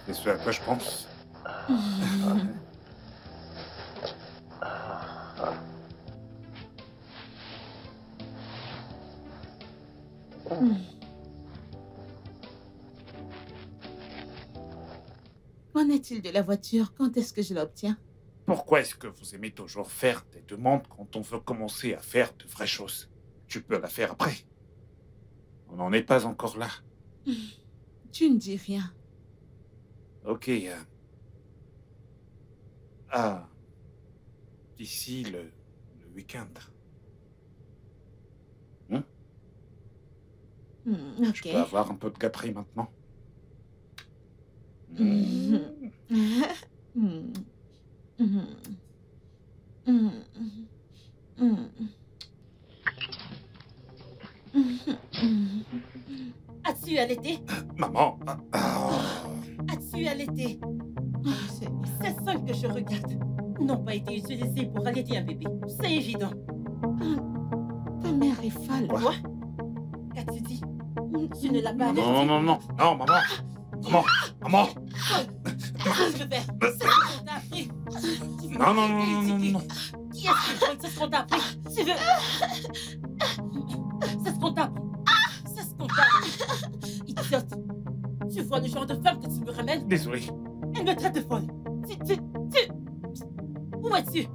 C'est ce à quoi je pense. Qu'en est-il de la voiture? Quand est-ce que je l'obtiens? Pourquoi est-ce que vous aimez toujours faire des demandes quand on veut commencer à faire de vraies choses? Tu peux la faire après. On n'en est pas encore là. Tu ne dis rien. Ok. Ah. D'ici le week-end. Ok. Je peux avoir un peu de gâterie maintenant? As-tu allaité? Maman. As-tu allaité? Seigneur. Ces seins que je regarde n'ont pas été utilisés pour allaiter un bébé. C'est évident. Ta mère est folle. Quoi? Qu'as-tu dit? Tu ne l'as pas averti? Non, non, non, non, maman. Maman, maman. Qu'est-ce que je fais? C'est ce qu'on t'a appris. Non, non, non, non, non, non. Qui est-ce qui vole? C'est ce qu'on t'a appris. Tu veux... C'est ce qu'on t'a appris. C'est ce qu'on t'a appris. Idiote. Tu vois le genre de femme que tu me ramènes? Désolé. Elle me traite de folle. Où es-tu?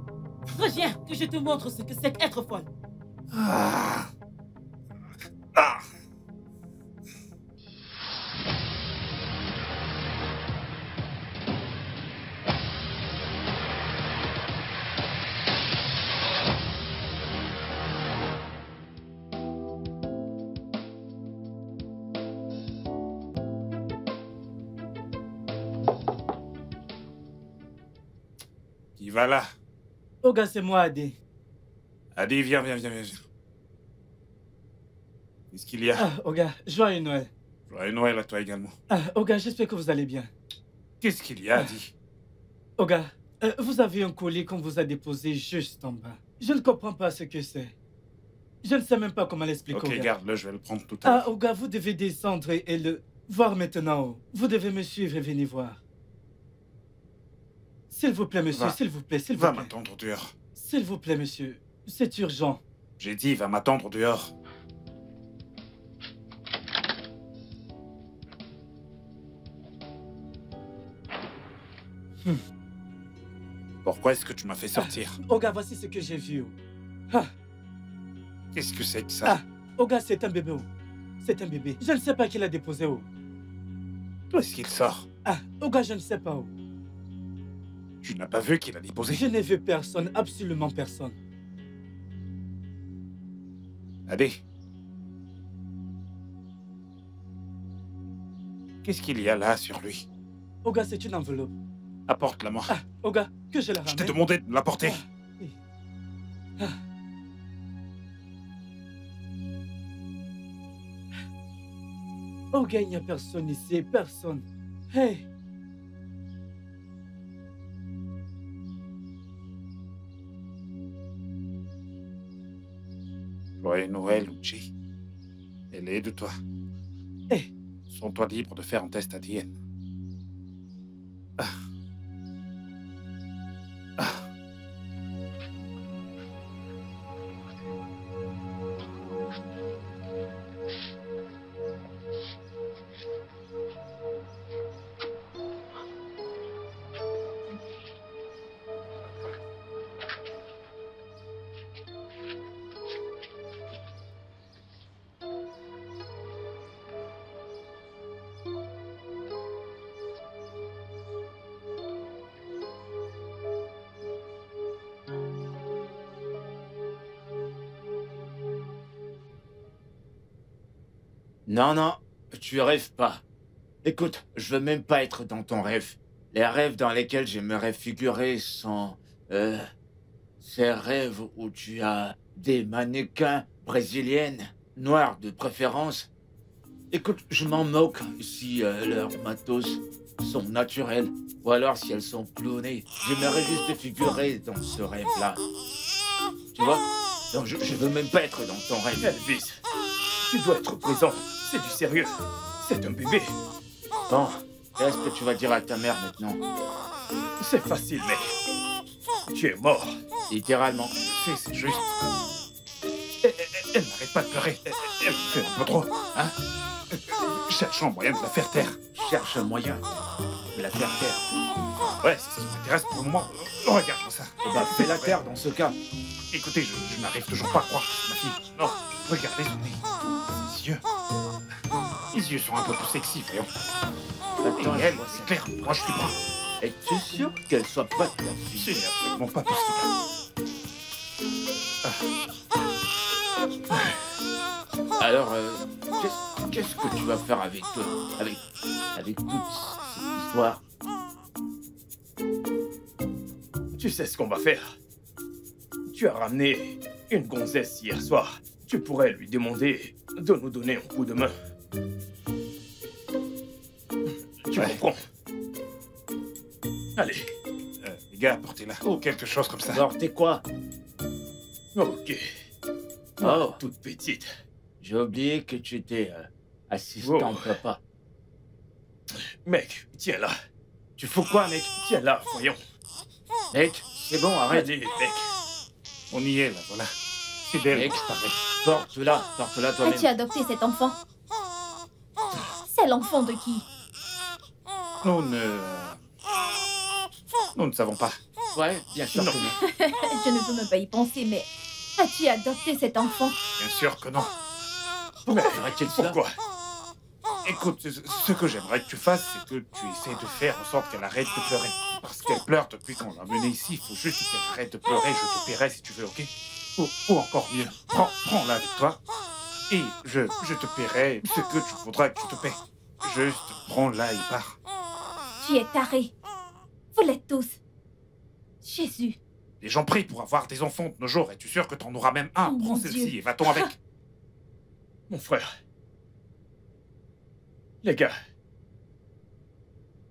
Reviens, que je te montre ce que c'est qu'être folle. Ah. Ah. Qui va là? Oga, c'est moi, Adé. Adi, viens, viens, viens, viens. Qu'est-ce qu'il y a? Ah, Oga, joyeux Noël. Joyeux Noël à toi également. Ah, Oga, j'espère que vous allez bien. Qu'est-ce qu'il y a, Adi? Oga, vous avez un colis qu'on vous a déposé juste en bas. Je ne comprends pas ce que c'est. Je ne sais même pas comment l'expliquer, Ok, Oga. garde-le, je vais le prendre tout à l'heure. Ah, Oga, vous devez descendre et le voir maintenant. Vous devez me suivre et venir voir. S'il vous plaît, monsieur, Va. s'il vous plaît, s'il vous Va plaît. m'attendre dehors. S'il vous plaît, monsieur. C'est urgent. J'ai dit, va m'attendre dehors. Pourquoi est-ce que tu m'as fait sortir? Oga, voici ce que j'ai vu. Ah, Qu'est-ce que c'est que ça? ah, Oga, c'est un bébé. C'est un bébé. Je ne sais pas qui l'a déposé. D'où est-ce qu'il sort? Ah, Oga, je ne sais pas. Tu n'as pas vu qu'il a déposé? Je n'ai vu personne, absolument personne. Adé. Qu'est-ce qu'il y a là sur lui? Oga, c'est une enveloppe. Apporte-la-moi. Ah, Oga, que je la Je ramène. t'ai demandé de me l'apporter. Oui. Ah. Oga, il n'y a personne ici, personne. Hey! Joyeux Noël, Uchi. Elle est de toi. Hey! Sens-toi libre de faire un test ADN. Ah. Ah. Non, non, tu rêves pas. Écoute, je veux même pas être dans ton rêve. Les rêves dans lesquels j'aimerais figurer sont... ces rêves où tu as des mannequins brésiliennes, noires de préférence. Écoute, je m'en moque si leurs matos sont naturels, ou alors si elles sont clonées. J'aimerais juste figurer dans ce rêve-là. Tu vois? Donc je veux même pas être dans ton rêve. Elvis, tu dois être présent. C'est du sérieux. C'est un bébé. Bon, Qu'est-ce que tu vas dire à ta mère maintenant? C'est facile, mec. Tu es mort. Littéralement. Je sais, c'est juste. Elle n'arrête pas de pleurer. Elle fait un peu trop. Hein? Cherchons un moyen de la faire taire. Cherche un moyen de la faire taire. Ouais, c'est ce qui m'intéresse pour le moment. Regarde-moi ça. Bah, fais la terre dans ce cas. Écoutez, je n'arrive toujours pas à croire que c'est ma fille. Non, regardez son nez. Ses yeux. Les yeux sont un peu plus sexy, voyons. Attends, Et elle, c'est clair. Moi, je suis pas. es-tu sûr qu'elle soit pas ta fille? C'est absolument pas possible. Alors, qu'est-ce que tu vas faire avec avec toute cette histoire? Tu sais ce qu'on va faire? Tu as ramené une gonzesse hier soir. Tu pourrais lui demander de nous donner un coup de main. Tu comprends? Allez. Les gars, portez-la. Ou quelque chose comme ça. Alors, t'es quoi? Ok. Oh, Toute petite. j'ai oublié que tu étais assistant Oh. papa. Mec, tiens là. Tu fous quoi, mec? Tiens là, voyons. Mec, c'est bon, arrête. Allez, mec. On y est, là, voilà. C'est d'elle Mec, que je parlais. porte-la toi-même. As-tu adopté cet enfant? C'est l'enfant de qui? Nous ne savons pas. Ouais, bien sûr Non. que non. Je ne peux même pas y penser, mais as-tu adopté cet enfant? Bien sûr que non. Mais Ferait-il cela? pourquoi? Écoute, ce que j'aimerais que tu fasses, c'est que tu essaies de faire en sorte qu'elle arrête de pleurer. Parce qu'elle pleure depuis qu'on l'a menée ici. Il faut juste qu'elle arrête de pleurer. Je te paierai si tu veux, ok? Ou encore mieux, prends-la avec toi. Et je te paierai ce que tu voudras que je te paie. Juste prends-la et pars. Tu es taré. Vous l'êtes tous. Jésus. Les gens prient pour avoir des enfants de nos jours. Es-tu sûr que t'en auras même un? Oh, Prends mon celle-ci Dieu. et va-t'en avec. Mon frère. Les gars.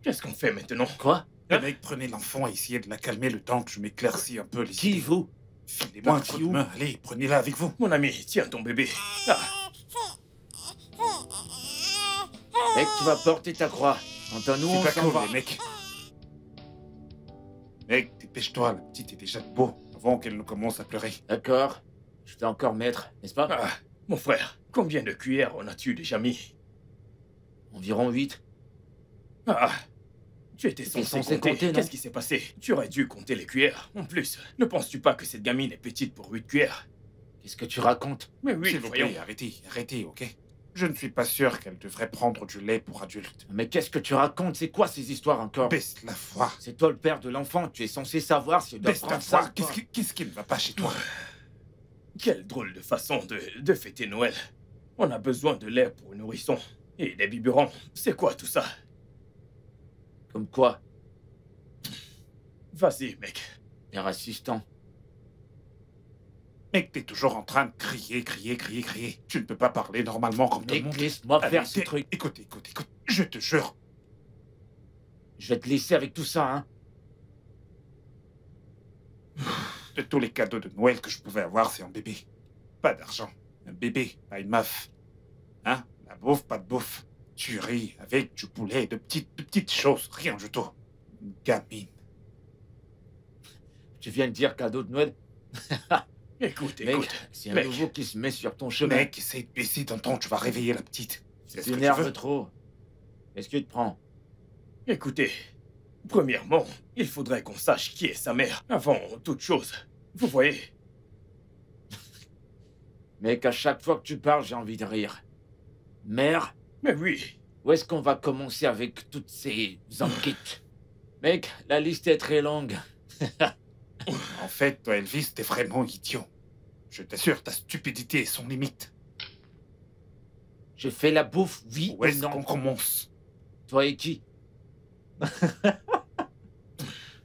Qu'est-ce qu'on fait maintenant? Quoi? Les mecs, prenez l'enfant et essayez de la calmer le temps que je m'éclaircis un peu les Qui, idées. vous? Filez-moi un coup Qui de où? main. Allez, prenez-la avec vous. Mon ami, tiens ton bébé. Ah, Mec, tu vas porter ta croix. Entends-nous, on C'est pas s'en cool, va. les mecs. Mec, dépêche-toi, la petite est déjà beau, avant qu'elle ne commence à pleurer. D'accord. Je vais encore mettre, n'est-ce pas? ah, mon frère, combien de cuillères en as-tu déjà mis? Environ 8. Ah, tu étais T'es censé censé compter. compter, non? Qu'est-ce qui s'est passé? Tu aurais dû compter les cuillères. En plus, ne penses-tu pas que cette gamine est petite pour 8 cuillères? Qu'est-ce que tu racontes? Mais oui, S'il vous voyons. plaît, arrêtez, ok? Je ne suis pas sûr qu'elle devrait prendre du lait pour adulte. Mais qu'est-ce que tu racontes? C'est quoi ces histoires encore? Baisse la voix. C'est toi le père de l'enfant. Tu es censé savoir si tu dois Baisse ta prendre ça. voix. ou pas. Qu'est-ce qui ne va pas chez toi? Quelle drôle de façon de fêter Noël. On a besoin de lait pour un nourrisson. Et des biberons. C'est quoi tout ça? Comme quoi? Vas-y, mec. Père assistant. Mec, t'es toujours en train de crier. Tu ne peux pas parler normalement comme tout le Mec, monde. laisse-moi Allez, faire ce truc. Écoute. Je te jure. Je vais te laisser avec tout ça, hein. De tous les cadeaux de Noël que je pouvais avoir, c'est un bébé. Pas d'argent. Un bébé, pas une meuf. Hein? La bouffe, pas de bouffe. Tu ris avec du poulet, de petites choses, rien du tout. Une gamine. Tu viens de dire cadeau de Noël? Écoute, Mec, écoute. c'est un mec. nouveau qui se met sur ton chemin. Mec, essaye de baisser ton ton, tu vas réveiller la petite. C'est ce Tu que tu t'énerves veux. trop. Qu'est-ce que tu te prends? Écoutez. Premièrement, il faudrait qu'on sache qui est sa mère avant toute chose. Vous voyez? Mec, à chaque fois que tu parles, j'ai envie de rire. Mère, Mais oui. où est-ce qu'on va commencer avec toutes ces enquêtes? Mec, la liste est très longue. En fait, toi, Elvis, t'es vraiment idiot. Je t'assure, ta stupidité est sans limite. Je fais la bouffe, oui Où ou est-ce non? qu'on commence? Toi et qui?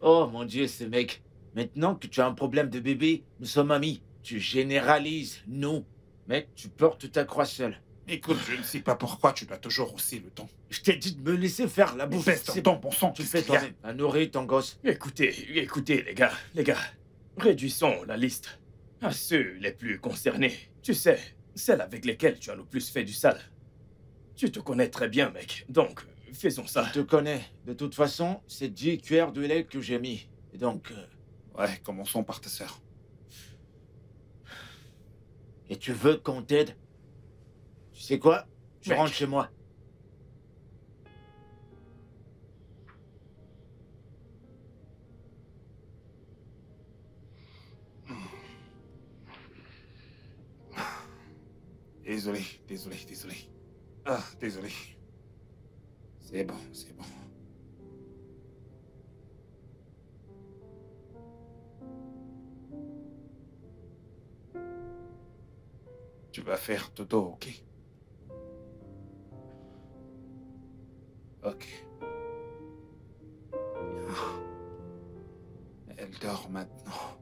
Oh mon Dieu, ce mec. Maintenant que tu as un problème de bébé, nous sommes amis. Tu généralises, non. Mec, tu portes ta croix seule. Écoute, je ne sais pas pourquoi tu dois toujours hausser le ton. Je t'ai dit de me laisser faire la bouffe. Baisse ton C'est ton, bon sang, Tu le qu'est-ce fais qu'il y a? toi-même. À nourrir ton gosse. Écoutez, les gars. Réduisons la liste à ceux les plus concernés. Tu sais, celles avec lesquelles tu as le plus fait du sale. Tu te connais très bien, mec. Donc, faisons ça. Je te connais. De toute façon, c'est 10 cuillères de lait que j'ai mis. Et donc... Ouais, commençons par ta sœur. Et tu veux qu'on t'aide? Tu sais quoi? Je Mec. rentre chez moi. Désolé, désolé, désolé. Ah, désolé. C'est bon, c'est bon. Tu vas faire dodo, ok? Ok. Bien. Elle dort maintenant.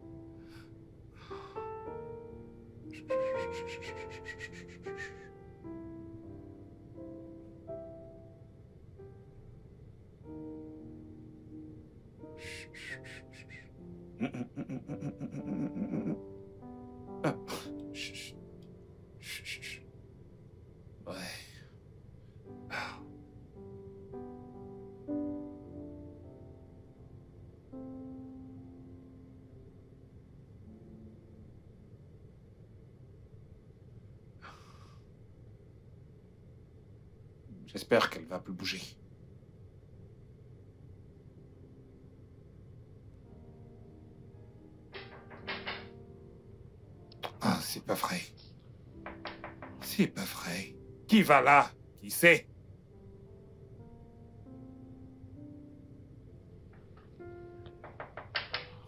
Ah, chut, chut, chut, chut. Ouais. Ah. J'espère qu'elle va plus bouger. Ah, c'est pas vrai. C'est pas vrai. Qui va là? Qui c'est?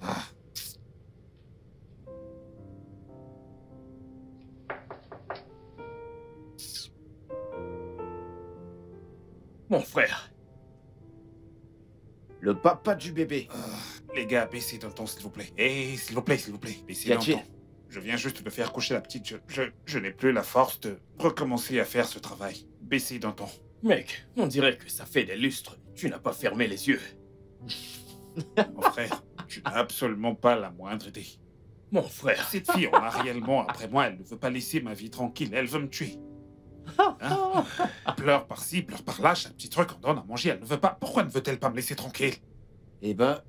Ah. Mon frère. Le papa du bébé. Les gars, baissez d'un ton, s'il vous plaît. Eh, s'il vous plaît, s'il vous plaît. Baissez Qu'y d'un a-t-il? ton. Je viens juste de faire coucher la petite. Je n'ai plus la force de recommencer à faire ce travail. Baissez d'un ton. Mec, on dirait que ça fait des lustres. Tu n'as pas fermé les yeux. Mon frère, tu n'as absolument pas la moindre idée. Mon frère. Cette fille en a réellement après moi. Elle ne veut pas laisser ma vie tranquille. Elle veut me tuer. Hein? Pleure par-ci, pleure par-là. Chaque petit truc, on donne à manger. Elle ne veut pas. Pourquoi ne veut-elle pas me laisser tranquille? Eh ben,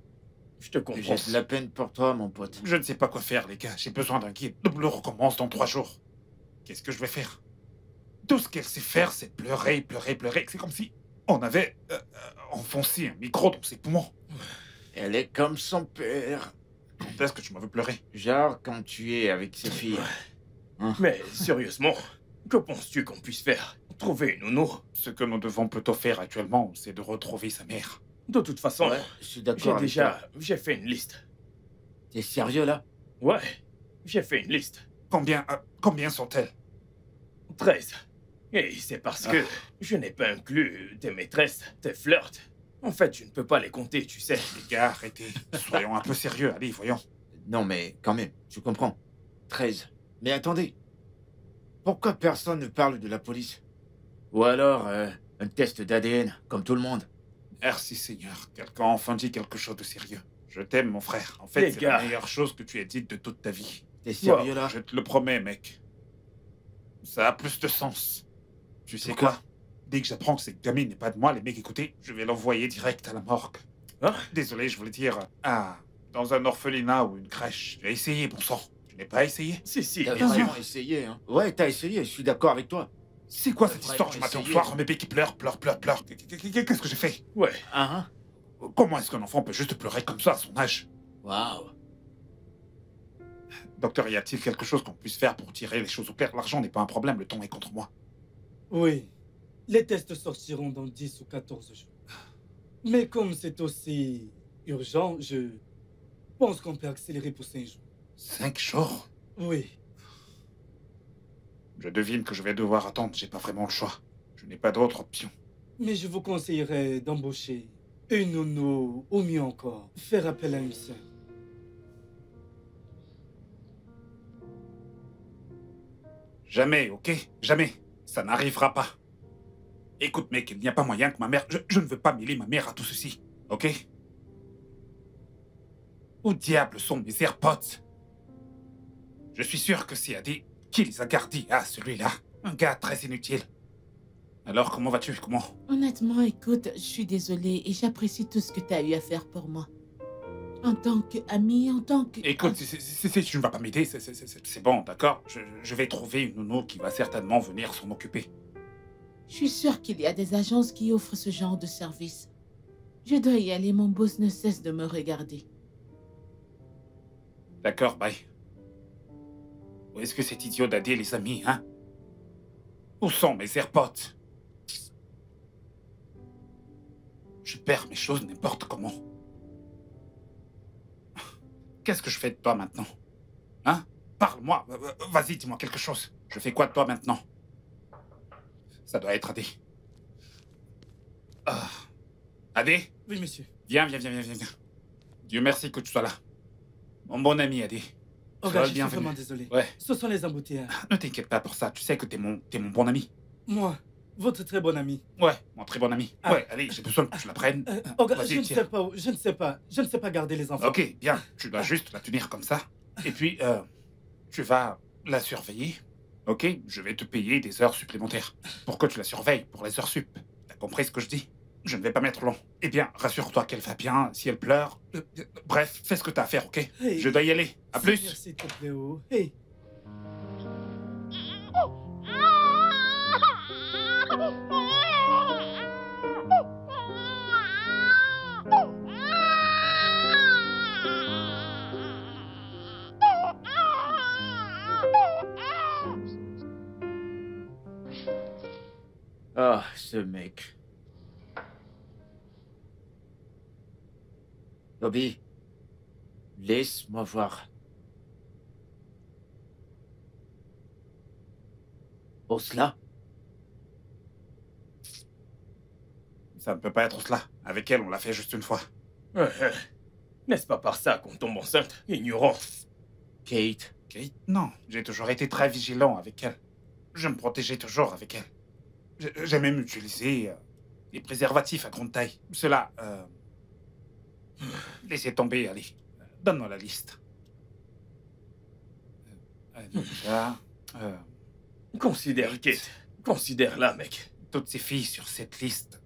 Je te comprends. j'ai de la peine pour toi, mon pote. Je ne sais pas quoi faire, les gars. J'ai besoin d'un guide. Le boulot recommence dans 3 jours. Qu'est-ce que je vais faire? Tout ce qu'elle sait faire, c'est pleurer, pleurer, pleurer. C'est comme si on avait enfoncé un micro dans ses poumons. Elle est comme son père. Quand est-ce que tu m'as vu pleurer? Genre quand tu es avec ses filles. Mais sérieusement, que penses-tu qu'on puisse faire? Trouver une nounou? Ce que nous devons plutôt faire actuellement, c'est de retrouver sa mère. De toute façon, Ouais, je suis j'ai d'accord avec toi. j'ai fait une liste. T'es sérieux, là? Ouais, j'ai fait une liste. Combien sont-elles? 13. Et c'est parce que je n'ai pas inclus tes maîtresses, tes flirts. En fait, je ne peux pas les compter, tu sais. Les gars, arrêtez. Soyons un peu sérieux. Allez, voyons. Non, mais quand même, je comprends. 13. Mais attendez. Pourquoi personne ne parle de la police? Ou alors, un test d'ADN, comme tout le monde? Merci, Seigneur. Quelqu'un a enfin dit quelque chose de sérieux. Je t'aime, mon frère. En fait, Les c'est gars. la meilleure chose que tu aies dite de toute ta vie. T'es sérieux, là? Je te le promets, mec. Ça a plus de sens. Tu sais Pourquoi? quoi? Dès que j'apprends que cette gamine n'est pas de moi, les mecs, écoutez, je vais l'envoyer direct à la morgue. Hein? Désolé, je voulais dire... dans un orphelinat ou une crèche. J'ai essayé, bon sang. Tu n'as pas essayé? Si, T'as bien sûr. vraiment essayé, hein? Ouais, t'as essayé, je suis d'accord avec toi. C'est quoi T'as cette histoire du vraiment matin au essayé. soir? Un bébé qui pleure, pleure, pleure, pleure. Qu'est-ce que j'ai fait? Ouais. Ah, Comment est-ce qu'un enfant peut juste pleurer comme ça à son âge? Waouh. Docteur, y a-t-il quelque chose qu'on puisse faire pour tirer les choses au clair? L'argent n'est pas un problème, le temps est contre moi. Oui, les tests sortiront dans 10 ou 14 jours. Mais comme c'est aussi urgent, je pense qu'on peut accélérer pour 5 jours. 5 jours? Oui, Je devine que je vais devoir attendre, j'ai pas vraiment le choix. Je n'ai pas d'autre option. mais je vous conseillerais d'embaucher une nounou, ou mieux encore, faire appel à une sœur. Jamais, ok? Jamais. Ça n'arrivera pas. Écoute, mec, il n'y a pas moyen que ma mère... Je ne veux pas mêler ma mère à tout ceci, ok? Où diable sont mes AirPods? Je suis sûr que c'est Adi qui les a gardés. Ah, celui-là. Un gars très inutile. Alors, comment vas-tu? Comment? Honnêtement, écoute, je suis désolée et j'apprécie tout ce que tu as eu à faire pour moi. En tant qu'ami, en tant que... Écoute, si tu ne vas pas m'aider, c'est bon, d'accord? Je vais trouver une nounou qui va certainement venir s'en occuper. Je suis sûre qu'il y a des agences qui offrent ce genre de service. Je dois y aller, mon boss ne cesse de me regarder. D'accord, bye. Où est-ce que cet idiot d'Adé les a mis, hein? Où sont mes AirPods? Je perds mes choses n'importe comment. Qu'est-ce que je fais de toi maintenant? Hein? Parle-moi. Vas-y, dis-moi quelque chose. Je fais quoi de toi maintenant? Ça doit être Adé. Ah. Adé? Oui, monsieur. Viens. Dieu merci que tu sois là. Mon bon ami, Adé. Oh, Sois gars, je suis bienvenu. vraiment désolé. Ouais. Ce sont les embouteillages. Ne t'inquiète pas pour ça. Tu sais que t'es mon bon ami. Moi, votre très bon ami. Ouais, mon très bon ami. Ah. Ouais, allez, j'ai besoin que tu la prennes. Oh, gars, Vas-y, je ne tiens. sais pas où. Je ne sais pas garder les enfants. Ok, bien. Tu dois juste la tenir comme ça. Et puis, tu vas la surveiller. Ok? Je vais te payer des heures supplémentaires. Pour que tu la surveilles, pour les heures sup. T'as compris ce que je dis? Je ne vais pas mettre long. Eh bien, rassure-toi qu'elle va bien. Si elle pleure... bref, fais ce que t'as à faire, ok? Hey. Je dois y aller. À plus. S'il te plaît, oh. Hey. Ah, ce mec. Bobby, laisse-moi voir. Oh, cela? Ça ne peut pas être cela. Avec elle, on l'a fait juste une fois. N'est-ce pas par ça qu'on tombe enceinte? Ignorant. Kate, Kate? Non, j'ai toujours été très vigilant avec elle. Je me protégeais toujours avec elle. J'ai même utilisé des préservatifs à grande taille. Cela... laissez tomber, allez. Donne-moi la liste. Déjà... Considère Kate. Considère-la, mec. toutes ces filles sur cette liste,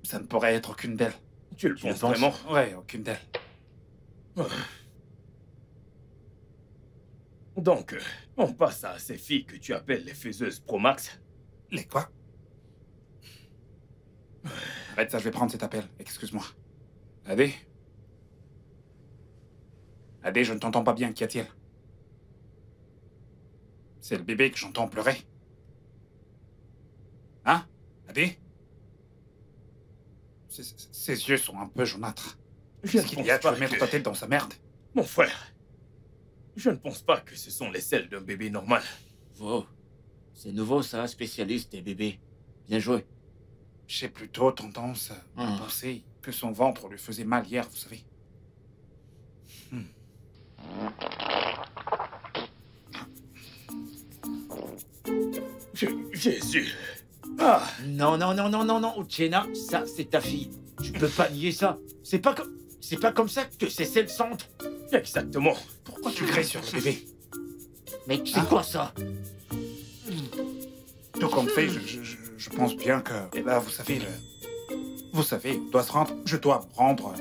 ça ne pourrait être aucune d'elles. Tu le penses vraiment? Ouais, aucune d'elles. Donc, on passe à ces filles que tu appelles les faiseuses Pro Max? Les quoi? Arrête ça, je vais prendre cet appel. Excuse-moi. Adé? Adé, je ne t'entends pas bien. Qu'y a-t-il? C'est le bébé que j'entends pleurer. Hein? Adé? Ses yeux sont un peu jaunâtres. Qu'est-ce qu'il y a? Tu veux mettre ta tête dans sa merde? Mon frère, je ne pense pas que ce sont les selles d'un bébé normal. Wow. C'est nouveau ça, spécialiste des bébés. Bien joué. J'ai plutôt tendance à penser que son ventre lui faisait mal hier, vous savez. Jésus. Ah, Non, Uchenna, ça c'est ta fille. Tu peux pas nier ça. C'est pas comme ça que c'est le centre. exactement. Pourquoi tu cries sur le bébé? Mais c'est quoi ça? Tout compte fait, je pense bien que... Et là, vous savez, je dois me rendre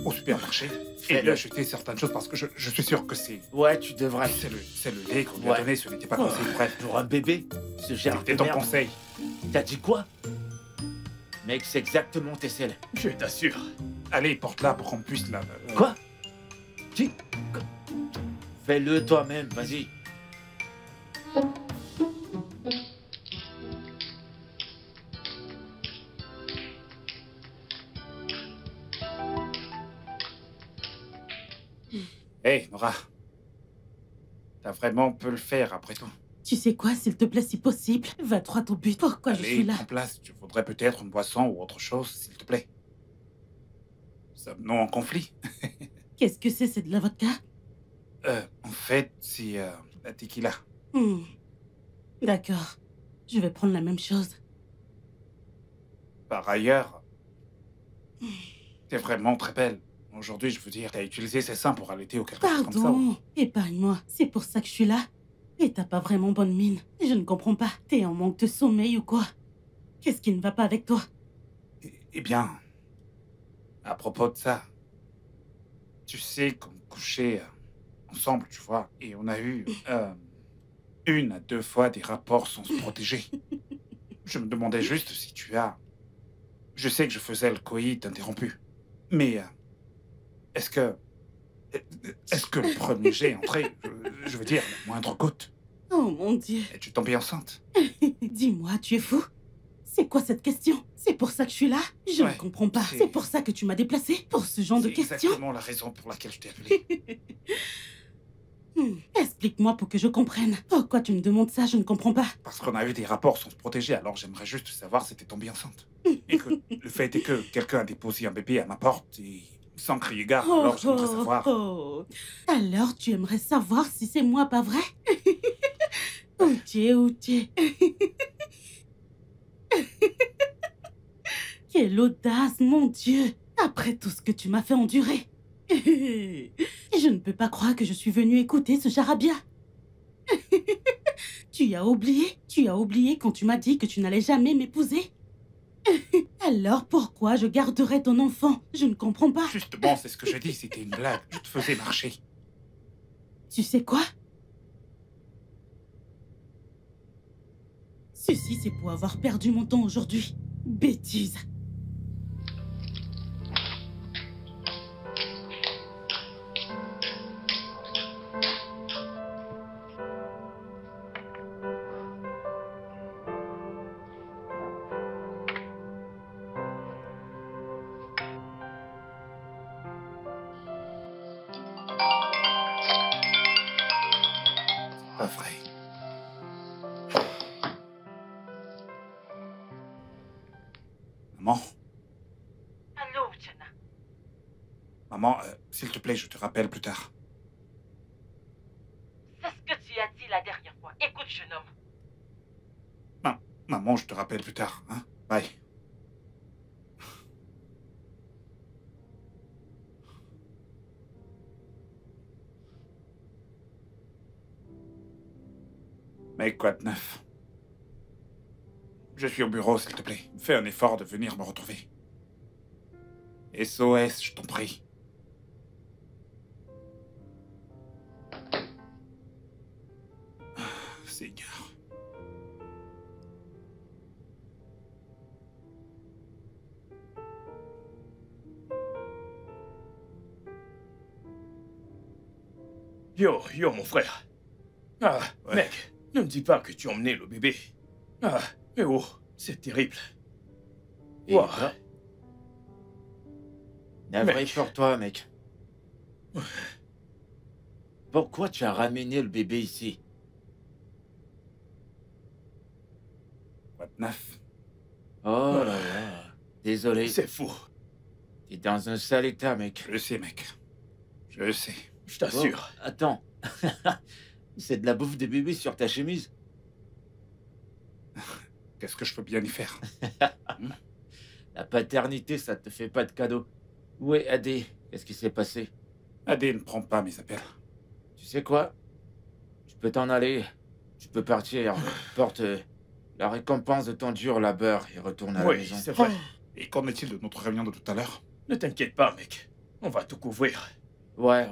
au supermarché et lui Fais-le. acheter certaines choses parce que je suis sûr que c'est Ouais, tu devrais. c'est le lait qu'on lui a Ouais. donné, ce n'était pas conseillé pour elle. Pour un bébé, ce genre C'était de ton merde. conseil. T'as dit quoi? Mec, c'est exactement tes selles. Je t'assure. Allez, porte-la pour qu'on puisse la... Quoi? Qui? Fais-le toi-même, vas-y. Hé, Nora. T'as vraiment pu le faire après tout. Tu sais quoi, s'il te plaît, si possible, va droit au but. Pourquoi je suis Allez, là? en place, tu voudrais peut-être une boisson ou autre chose, s'il te plaît. Sommes-nous en conflit? Qu'est-ce que c'est de la vodka? En fait, c'est la tequila. D'accord. Je vais prendre la même chose. Par ailleurs, t'es vraiment très belle. Aujourd'hui, je veux dire, t'as utilisé ses seins pour allaiter ou quelque chose comme ça. Pardon, épargne-moi. C'est pour ça que je suis là. Et t'as pas vraiment bonne mine. Je ne comprends pas. T'es en manque de sommeil ou quoi? Qu'est-ce qui ne va pas avec toi? Eh bien, à propos de ça, tu sais qu'on couchait ensemble, tu vois, et on a eu 1 à 2 fois des rapports sans se protéger. Je me demandais juste si tu as... Je sais que je faisais le coït interrompu, mais est-ce que... Est-ce que le premier jet entré, je veux dire, la moindre goutte, Oh mon Dieu. et tu tombais enceinte? Dis-moi, tu es fou? C'est quoi cette question? C'est pour ça que je suis là? Je ne Ouais, comprends pas. c'est- C'est pour ça que tu m'as déplacé? Pour ce genre de C'est questions? exactement la raison pour laquelle je t'ai appelé. Explique-moi pour que je comprenne. Pourquoi tu me demandes ça? Je ne comprends pas. Parce qu'on a eu des rapports sans se protéger, alors j'aimerais juste savoir si t'es tombée enceinte. Écoute, le fait est que quelqu'un a déposé un bébé à ma porte et sans crier gare, alors j'aimerais savoir... oh. Alors tu aimerais savoir si c'est moi, pas vrai? Où tu es, où tu es? Quelle audace, mon Dieu! Après tout ce que tu m'as fait endurer. Je ne peux pas croire que je suis venue écouter ce charabia. Tu as oublié quand tu m'as dit que tu n'allais jamais m'épouser. Alors pourquoi je garderais ton enfant? Je ne comprends pas. Justement, c'est ce que je dis, c'était une blague. Je te faisais marcher. Tu sais quoi? Ceci, c'est pour avoir perdu mon temps aujourd'hui. Bêtise. Pas vrai. Maman, Allô, Jenna. maman, s'il te plaît, je te rappelle plus tard. C'est ce que tu as dit la dernière fois. Écoute, jeune homme. Maman, je te rappelle plus tard, hein? Bye. Mec, quoi de neuf? Je suis au bureau, s'il te plaît. Fais un effort de venir me retrouver. SOS, je t'en prie. Seigneur. Yo, mon frère. Ah, Ouais. mec, ne me dis pas que tu as emmené le bébé. Ah, mais oh, c'est terrible. Et Ouah. bah, navré Mec. pour toi, mec. Pourquoi tu as ramené le bébé ici? Quoi de neuf? Oh là là. Désolé. C'est fou, T'es dans un sale état, mec. Je sais, mec. Je sais. je t'assure. Oh, attends. C'est de la bouffe de bébé sur ta chemise? Qu'est-ce que je peux bien y faire? La paternité, ça te fait pas de cadeau. Où est Adé? Qu'est-ce qui s'est passé? Adé ne prend pas mes appels. Tu sais quoi? Tu peux t'en aller. Tu peux partir. Porte la récompense de ton dur labeur et retourne à la Oui, maison. c'est vrai. Et qu'en est-il de notre réunion de tout à l'heure? Ne t'inquiète pas, mec. On va tout couvrir. Ouais.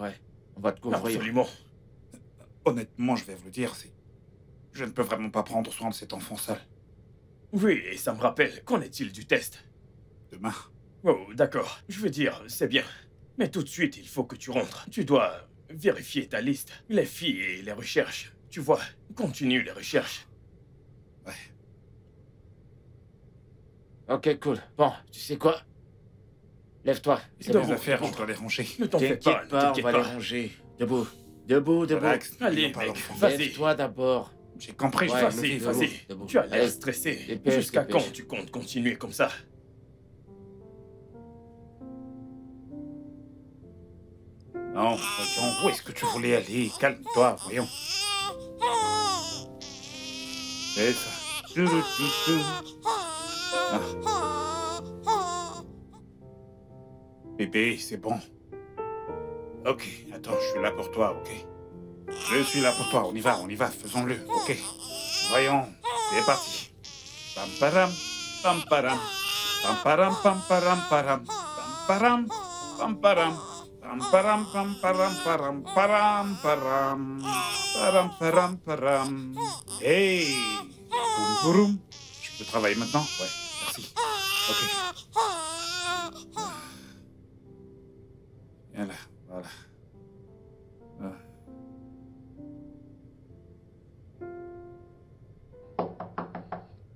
On va te couvrir. Absolument. Honnêtement, je vais vous le dire, c'est... Je ne peux vraiment pas prendre soin de cet enfant seul. Oui, et ça me rappelle, qu'en est-il du test? Demain. Oh, d'accord. Je veux dire, c'est bien. Mais tout de suite, il faut que tu rentres. Tu dois vérifier ta liste. Les filles et les recherches. Tu vois, continue les recherches. Ouais. Ok, cool. Bon, tu sais quoi? Lève-toi. C'est Debout, mes affaires, debout. je dois les ranger. Ne t'en fais T'inquiète pas, pas, ne on t'inquiète va les pas. ranger. Debout. Relax, Allez, n'oublions pas mec, l'enfant. vas-y. Lève-toi d'abord. J'ai compris, je vais Ouais, me lever. Vas-y, vas-y. debout. Tu as Allez. l'air stressé. Dépêche, Jusqu'à dépêche. quand tu comptes continuer comme ça? Non, voyons, où est-ce que tu voulais aller? Calme-toi, voyons. C'est ça. Ah. Bébé, c'est bon. Ok, attends, je suis là pour toi, ok? Je suis là pour toi, on y va, faisons-le, ok. Voyons, c'est parti. Pam param, pam param, pam param, pam param, param, pam param, pam param, pam param, pam param, param, param, param, param. Hey, boum, boum. Tu peux travailler maintenant? Ouais, merci. Ok. Viens là, voilà.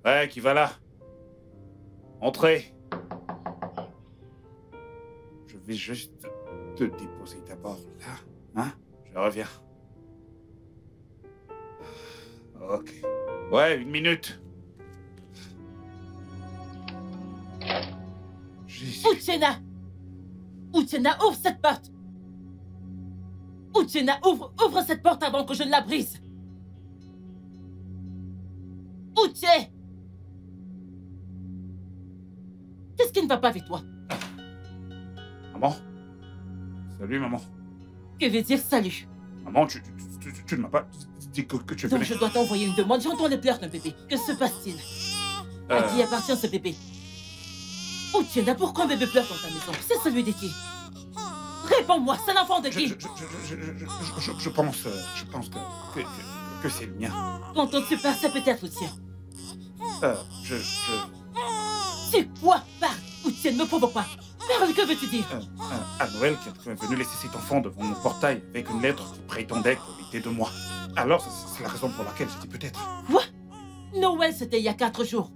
Ouais, qui va là? Entrez. Je vais juste te déposer d'abord là, hein? Je reviens. Ok. Ouais, 1 minute. Jésus. Uchenna! Uchenna, ouvre cette porte! Uchenna, ouvre cette porte avant que je ne la brise! Uche! Qu'est-ce qui ne va pas avec toi? Maman? Salut, maman. Que veut dire salut? Maman, tu ne m'as pas dit que tu venais. Donc je dois t'envoyer une demande. J'entends les pleurs d'un bébé. Que se passe-t-il? À qui appartient ce bébé? Uchenna, pourquoi un bébé pleure dans ta maison? C'est celui de qui? Réponds-moi, c'est l'enfant de qui? Je pense que c'est le mien. Quand on te parle, c'est peut-être le tien. C'est quoi? Parle! Uchenna, ne me provoque pas. Parle, que veux-tu dire? À Noël, quelqu'un est venu laisser cet enfant devant mon portail avec une lettre qui prétendait qu'il était de moi. Alors, c'est la raison pour laquelle je dis peut-être. Quoi? Noël, c'était il y a 4 jours.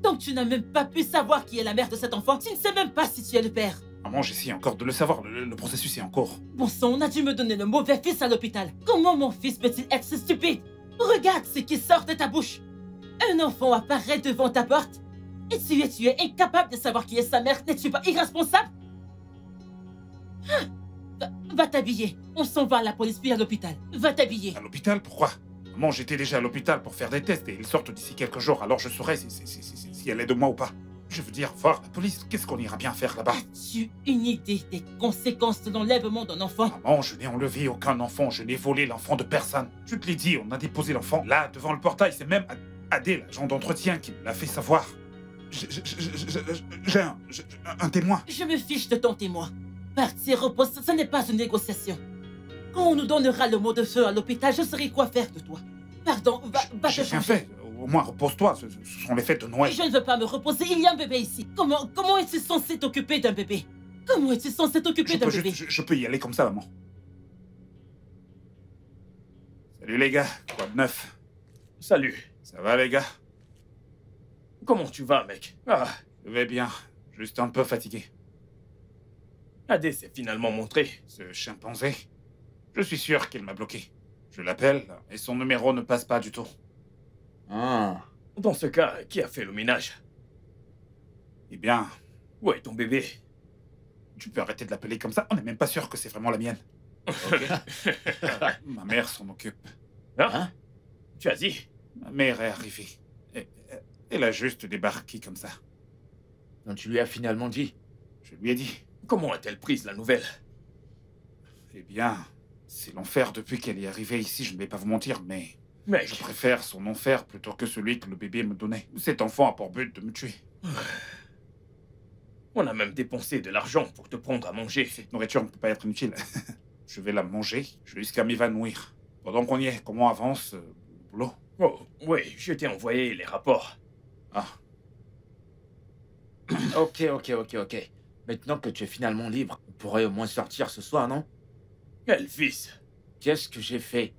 Donc tu n'as même pas pu savoir qui est la mère de cet enfant? Tu ne sais même pas si tu es le père. Maman, j'essaie encore de le savoir. Le processus est en cours. Bon sang, on a dû me donner le mauvais fils à l'hôpital. Comment mon fils peut-il être si stupide? Regarde ce qui sort de ta bouche. Un enfant apparaît devant ta porte et tu es incapable de savoir qui est sa mère. N'es-tu pas irresponsable? Va t'habiller. On s'en va à la police puis à l'hôpital. Va t'habiller. À l'hôpital? Pourquoi? Maman, j'étais déjà à l'hôpital pour faire des tests et ils sortent d'ici quelques jours. Alors je saurai si elle est de moi ou pas. Je veux dire, voir la police, qu'est-ce qu'on ira bien faire là-bas? As-tu une idée des conséquences de l'enlèvement d'un enfant? Maman, je n'ai enlevé aucun enfant. Je n'ai volé l'enfant de personne. Je te l'ai dit, on a déposé l'enfant là, devant le portail. C'est même Adé, l'agent d'entretien, qui me l'a fait savoir. J'ai un témoin. Je me fiche de ton témoin. Partir au poste, ce n'est pas une négociation. Quand on nous donnera le mot de feu à l'hôpital, je saurai quoi faire de toi. Pardon, va te J'ai rien changer. fait. Au moins, repose-toi. Ce sont les fêtes de Noël. Je ne veux pas me reposer, il y a un bébé ici. Comment es-tu censé t'occuper d'un bébé? Comment es-tu censé t'occuper d'un bébé? Je peux y aller comme ça, maman. Salut les gars, quoi de neuf? Salut. Ça va les gars? Comment tu vas, mec? Ah, Je vais bien, juste un peu fatigué. Adé s'est finalement montré. Ce chimpanzé, je suis sûr qu'il m'a bloqué. Je l'appelle et son numéro ne passe pas du tout. Ah. Dans ce cas, qui a fait le ménage? Eh bien, Où est ton bébé? tu peux arrêter de l'appeler comme ça, on n'est même pas sûr que c'est vraiment la mienne. Ok. Ma mère s'en occupe. Hein? Tu as dit? Ma mère est arrivée. Elle a juste débarqué comme ça. Donc tu lui as finalement dit? Je lui ai dit. Comment a-t-elle prise la nouvelle? Eh bien, c'est l'enfer depuis qu'elle est arrivée ici, je ne vais pas vous mentir, mais Mec, je préfère son enfer plutôt que celui que le bébé me donnait. Cet enfant a pour but de me tuer. on a même dépensé de l'argent pour te prendre à manger. Cette nourriture ne peut pas être inutile. Je vais la manger jusqu'à m'évanouir. Pendant qu'on y est, comment avance le boulot? Oh, oui, je t'ai envoyé les rapports. Ah, Ok. Maintenant que tu es finalement libre, on pourrait au moins sortir ce soir, non? Elvis. Qu'est-ce que j'ai fait?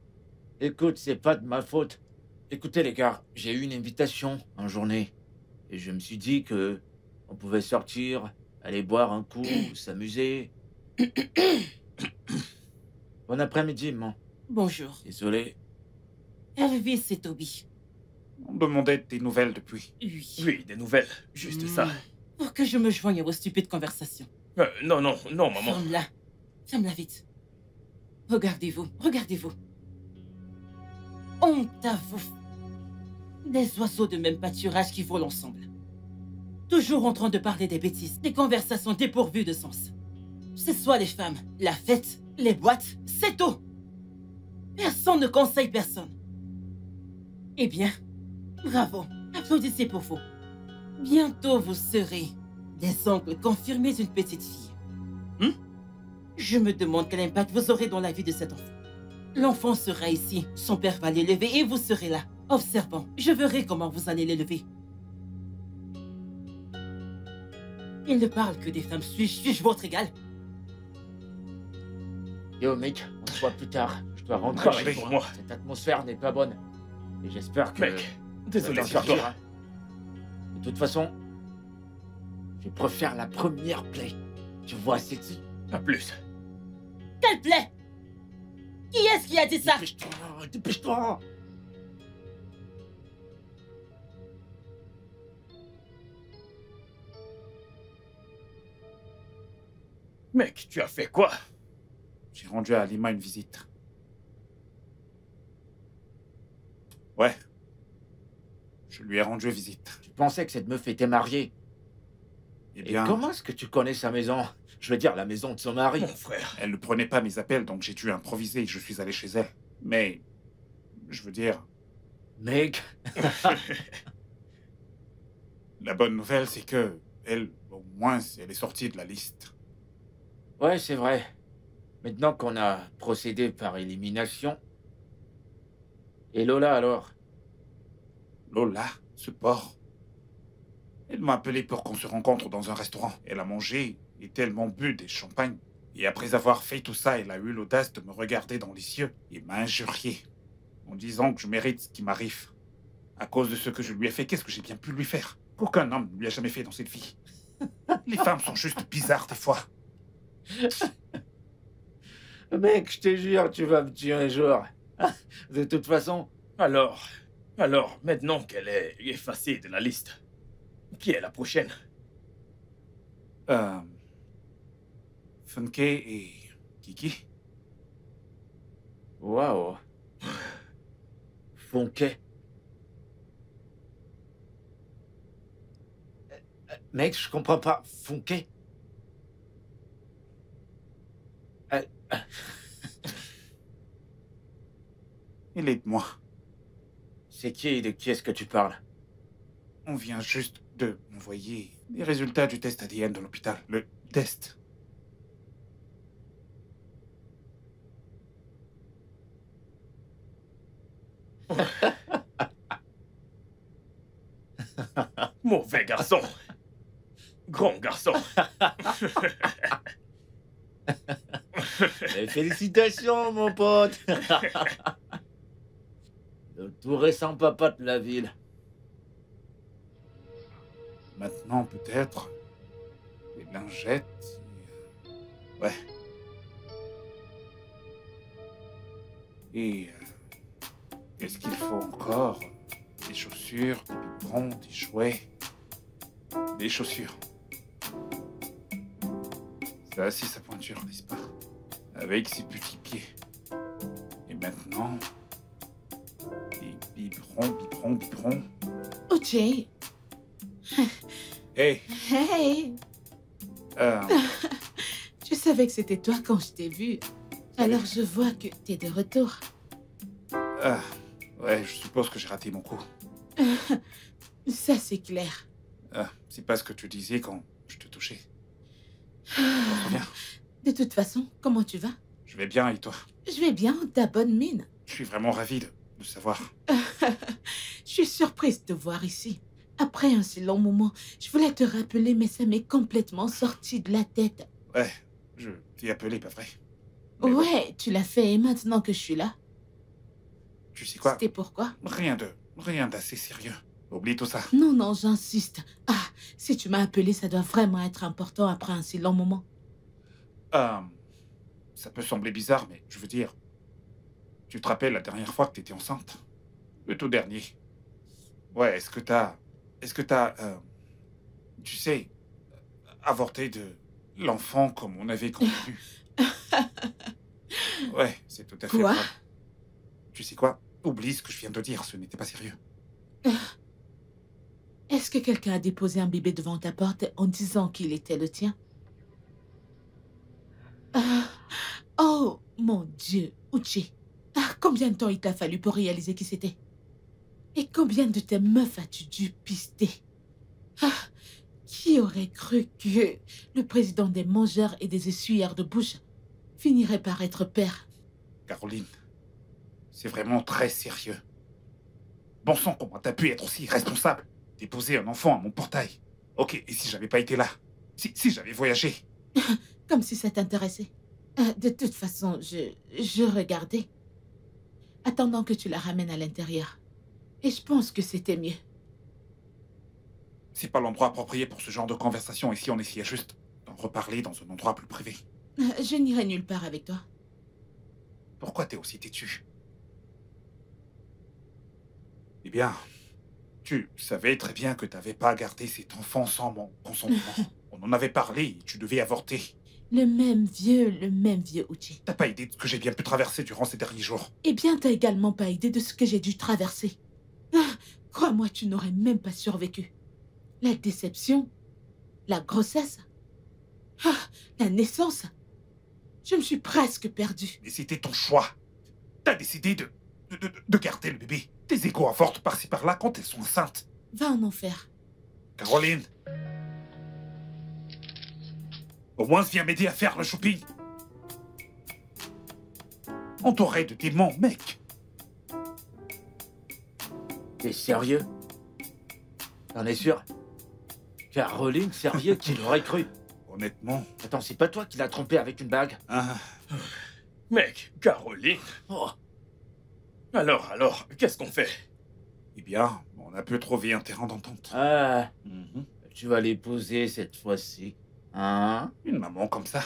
Écoute, c'est pas de ma faute. Écoutez les gars, j'ai eu une invitation en journée. Et je me suis dit que on pouvait sortir, aller boire un coup, s'amuser. Bon après-midi, maman. Bonjour. Désolé. Elvis et Toby. on me demandait des nouvelles depuis. Oui. Oui, des nouvelles. Juste ça. Pour que je me joigne à vos stupides conversations. Non, maman. Ferme-la. Ferme-la vite. Regardez-vous. Honte à vous. Des oiseaux de même pâturage qui volent ensemble. Toujours en train de parler des bêtises, des conversations dépourvues de sens. Ce soit les femmes, la fête, les boîtes, c'est tout. Personne ne conseille personne. Eh bien, bravo. Applaudissez pour vous. Bientôt, vous serez des oncles confirmés d'une petite fille. Je me demande quel impact vous aurez dans la vie de cet enfant. L'enfant sera ici, son père va l'élever et vous serez là, observant. Je verrai comment vous allez l'élever. Il ne parle que des femmes. Suis-je votre égal? Yo mec, on se voit plus tard. Je dois rentrer Pareil chez pour moi. moi. Cette atmosphère n'est pas bonne. Et j'espère que... Mec, désolé ça sur t'en toi. sortira. De toute façon, je préfère la première play. Tu vois, c'est qui? À plus. Quelle plaie? Qui est-ce qui a dit ça? Dépêche-toi, dépêche-toi. Mec, tu as fait quoi? J'ai rendu à Halima une visite. Ouais. Je lui ai rendu visite. Tu pensais que cette meuf était mariée? Eh Et bien, comment est-ce que tu connais sa maison? Je veux dire, la maison de son mari. Mon frère. elle ne prenait pas mes appels, donc j'ai dû improviser et je suis allé chez elle. Mais, je veux dire, Mec, la bonne nouvelle, c'est que elle, au moins, elle est sortie de la liste. ouais, c'est vrai. Maintenant qu'on a procédé par élimination... Et Lola, alors? Lola, ce porc. Elle m'a appelé pour qu'on se rencontre dans un restaurant. Elle a mangé et tellement bu des champagnes. Et après avoir fait tout ça, elle a eu l'audace de me regarder dans les yeux et m'a injurié en disant que je mérite ce qui m'arrive. À cause de ce que je lui ai fait, qu'est-ce que j'ai bien pu lui faire? Qu'aucun homme ne lui a jamais fait dans cette vie. Les femmes sont juste bizarres des fois. Mec, je te jure, tu vas me tuer un jour. De toute façon... Alors, maintenant qu'elle est effacée de la liste, qui est la prochaine? Funke et Kiki. Waouh. Funke. Mec, je comprends pas. Funke. Il est de moi. C'est qui et de qui est-ce que tu parles? On vient juste de m'envoyer les résultats du test ADN de l'hôpital. Le test. Mauvais garçon. Grand garçon. Félicitations, mon pote. Le tout récent papa de la ville. Maintenant, peut-être, les lingettes. Ouais. Et qu'est-ce qu'il faut encore? Des chaussures, des biberons, des jouets. Des chaussures. C'est assis sa pointure, n'est-ce pas? Avec ses petits pieds. Et maintenant, des biberons. Uche, Hey, hey, je savais que c'était toi quand je t'ai vu. Alors je vois que t'es de retour. ouais, je suppose que j'ai raté mon coup. Ça, c'est clair. C'est pas ce que tu disais quand je te touchais. Tu t'en souviens? De toute façon, comment tu vas? Je vais bien et toi? Je vais bien, ta bonne mine. Je suis vraiment ravi de savoir. Je suis surprise de te voir ici. Après un si long moment, je voulais te rappeler, mais ça m'est complètement sorti de la tête. Ouais, je t'ai appelé, pas vrai? Mais bon, Ouais, tu l'as fait et maintenant que je suis là, tu sais quoi? c'était pourquoi? Rien d'assez sérieux. Oublie tout ça. Non, non, j'insiste. Ah, si tu m'as appelé, ça doit vraiment être important après un si long moment. Ça peut sembler bizarre, mais je veux dire... Tu te rappelles la dernière fois que t'étais enceinte? Le tout dernier. Ouais, est-ce que t'as... tu sais, avorté de l'enfant comme on avait convenu? Ouais, c'est tout à fait Quoi? vrai. Tu sais quoi? Oublie ce que je viens de dire, ce n'était pas sérieux. Est-ce que quelqu'un a déposé un bébé devant ta porte en disant qu'il était le tien? Oh, mon Dieu, Uche. Ah, Combien de temps il t'a fallu pour réaliser qui c'était? Et combien de tes meufs as-tu dû pister? Ah, qui aurait cru que le président des mangeurs et des essuyères de bouche finirait par être père? Caroline, c'est vraiment très sérieux. Bon sang, comment t'as pu être aussi irresponsable? Déposer un enfant à mon portail. Ok, et si j'avais pas été là? Si j'avais voyagé? Comme si ça t'intéressait. De toute façon, je regardais. Attendant que tu la ramènes à l'intérieur. Et je pense que c'était mieux. C'est pas l'endroit approprié pour ce genre de conversation, et si on essayait juste d'en reparler dans un endroit plus privé? Je n'irai nulle part avec toi. Pourquoi t'es aussi têtu? Eh bien, tu savais très bien que t'avais pas gardé cet enfant sans mon consentement. On en avait parlé et tu devais avorter. Le même vieux Uchi. T'as pas idée de ce que j'ai bien pu traverser durant ces derniers jours. Eh bien, t'as également pas idée de ce que j'ai dû traverser. Crois-moi, tu n'aurais même pas survécu. La déception, la grossesse, la naissance. Je me suis presque perdue. Mais c'était ton choix. T'as décidé de garder le bébé. Tes égos avortent par-ci par-là quand elles sont enceintes. Va en enfer. Caroline, au moins viens m'aider à faire le shopping. On t'aurait de démons, mec. T'es sérieux? T'en es sûr? Caroline, sérieux, qui l'aurait cru? Honnêtement... Attends, c'est pas toi qui l'as trompé avec une bague? Ah, Mec, Caroline. Oh, Alors, qu'est-ce qu'on fait? eh bien, on a pu trouver un terrain d'entente. ah, Mhm. tu vas l'épouser cette fois-ci. Hein? Une maman comme ça.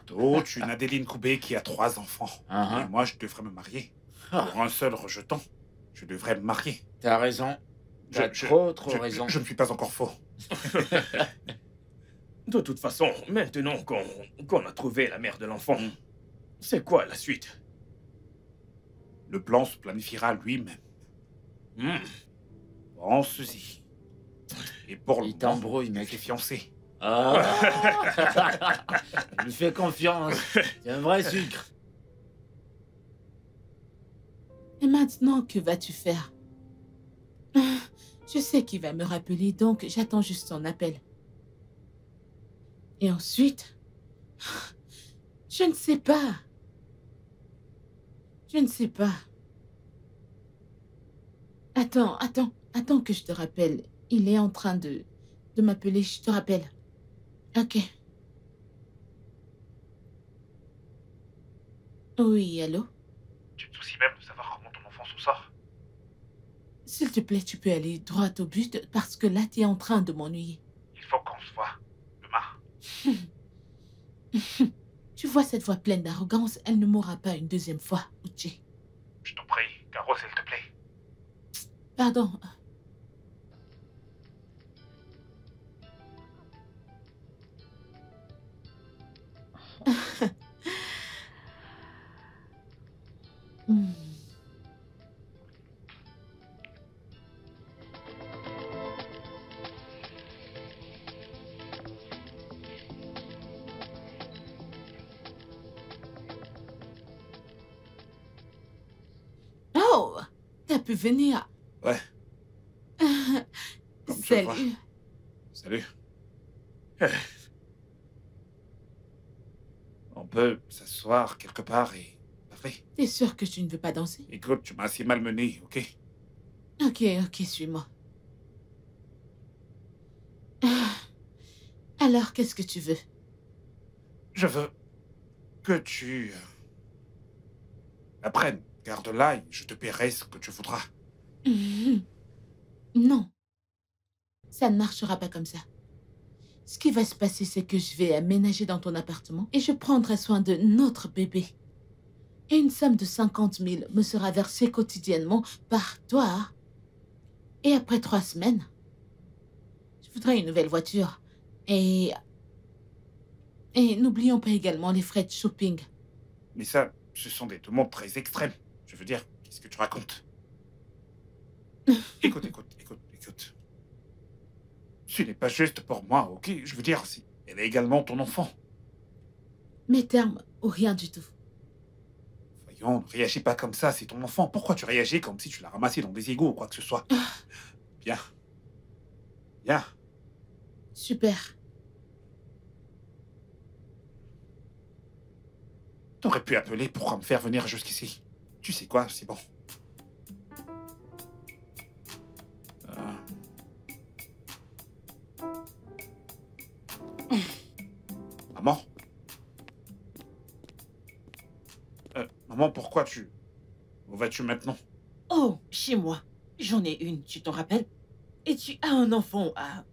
D'autres, une Adeline Koubé qui a 3 enfants. Ah, Et moi, je devrais me marier. Pour un seul rejeton, je devrais me marier. T'as raison. T'as Je- trop je- raison. Je ne suis pas encore faux. De toute façon, maintenant qu'on a trouvé la mère de l'enfant, c'est quoi la suite? Le plan se planifiera lui-même. Hmm. Pense-y. Et pour le Il moment, t'embrouille, mec. t'es fiancé. Ah. Je lui fais confiance. C'est un vrai sucre. Et maintenant, que vas-tu faire? Je sais qu'il va me rappeler, donc j'attends juste son appel. Et ensuite... Je ne sais pas. Je ne sais pas. Attends que je te rappelle. Il est en train de m'appeler, je te rappelle. Ok. Oui, allô? Tu te soucies même de savoir comment ton enfant s'en sort? S'il te plaît, tu peux aller droit au but parce que là, tu es en train de m'ennuyer. Il faut qu'on se voit. Demain. Tu vois cette voix pleine d'arrogance, elle ne mourra pas une deuxième fois, Uchi. Je t'en prie, Caro, s'il te plaît. Pardon. Hmm. Oh, t'as pu venir. Ouais. Comme tu le vois. Salut. Salut. On peut s'asseoir quelque part et parler. T'es sûr que tu ne veux pas danser? Écoute, tu m'as assez malmené, ok? Ok, suis-moi. Alors, qu'est-ce que tu veux? Je veux que tu apprennes. Garde-la et je te paierai ce que tu voudras. Non. Ça ne marchera pas comme ça. Ce qui va se passer, c'est que je vais aménager dans ton appartement et je prendrai soin de notre bébé. Et une somme de 50 000 me sera versée quotidiennement par toi. Et après 3 semaines, je voudrais une nouvelle voiture. Et n'oublions pas également les frais de shopping. Mais ça, ce sont des demandes très extrêmes. Je veux dire, qu'est-ce que tu racontes? Écoute. Ce n'est pas juste pour moi, ok? Je veux dire, elle est également ton enfant. Mes termes ou rien du tout. voyons, ne réagis pas comme ça, c'est ton enfant. Pourquoi tu réagis comme si tu l'as ramassé dans des égouts ou quoi que ce soit? Bien. Bien. Super. T'aurais pu appeler pour me faire venir jusqu'ici. Tu sais quoi, c'est bon. Maman? Maman, pourquoi tu... Où vas-tu maintenant? Oh, chez moi. J'en ai une, tu t'en rappelles? Et tu as un enfant à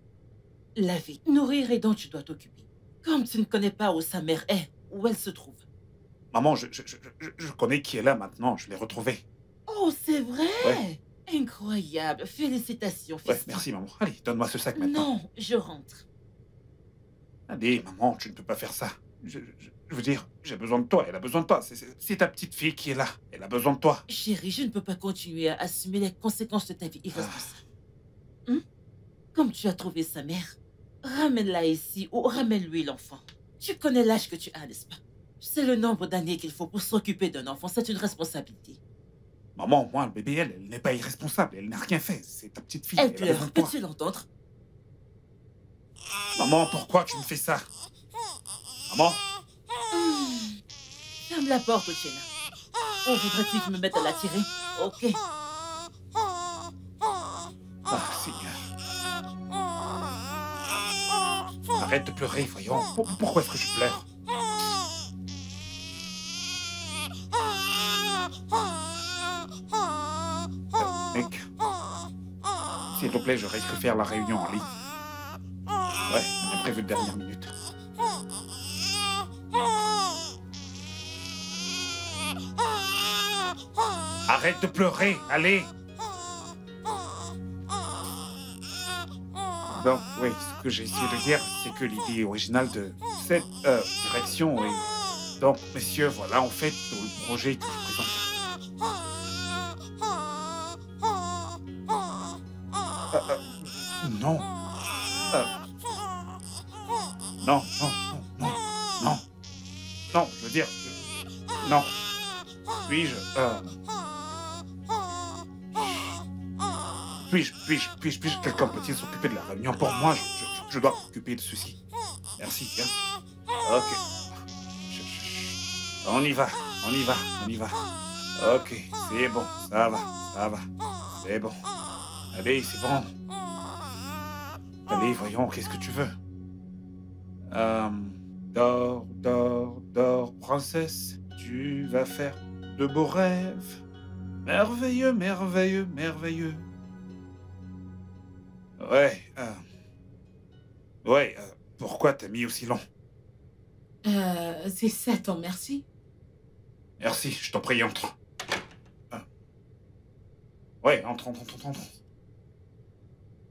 laver, nourrir et dont tu dois t'occuper. Comme tu ne connais pas où sa mère est, où elle se trouve. Maman, je connais qui est là maintenant, je l'ai retrouvé. Oh, c'est vrai? Ouais. Incroyable. Félicitations, Ouais, fils. merci maman. Allez, donne-moi ce sac maintenant. Non, je rentre. Allez, maman, tu ne peux pas faire ça. Je veux dire, j'ai besoin de toi, elle a besoin de toi. C'est ta petite fille qui est là, elle a besoin de toi. Chérie, je ne peux pas continuer à assumer les conséquences de ta vie irresponsable. Comme tu as trouvé sa mère, ramène-la ici ou ramène-lui l'enfant. Tu connais l'âge que tu as, n'est-ce pas? C'est le nombre d'années qu'il faut pour s'occuper d'un enfant, c'est une responsabilité. Maman, moi, le bébé, elle n'est pas irresponsable, elle n'a rien fait. C'est ta petite fille, Elle a besoin pleure, de toi. peux-tu l'entendre? Maman, pourquoi tu me fais ça? Maman? Ferme la porte, Uchenna. Oh, voudrais-tu que je me mette à la tirer? Ok. Ah, Seigneur. Arrête de pleurer, voyons. Pourquoi est-ce que je pleure? Mec, s'il te plaît, je risque de faire la réunion en ligne. Ouais, on est prévu de dernière minute. Arrête de pleurer, allez! Donc, oui, ce que j'ai essayé de dire, c'est que l'idée originale de cette direction est... Donc, messieurs, voilà, en fait, le projet que je présente. Non. Non, non, non, non, non. Non, je veux dire... non. Puis-je... Puis-je, quelqu'un peut-il s'occuper de la réunion pour moi? Je dois m'occuper de ceci. Merci, hein. Ok. On y va, on y va, on y va. Ok, c'est bon, ça va, c'est bon. Allez, c'est bon. Allez, voyons, qu'est-ce que tu veux? Dors, princesse. Tu vas faire de beaux rêves. Merveilleux, merveilleux, merveilleux. Ouais, pourquoi t'as mis aussi long? C'est ça ton merci? Merci, je t'en prie, entre. Ouais, entre.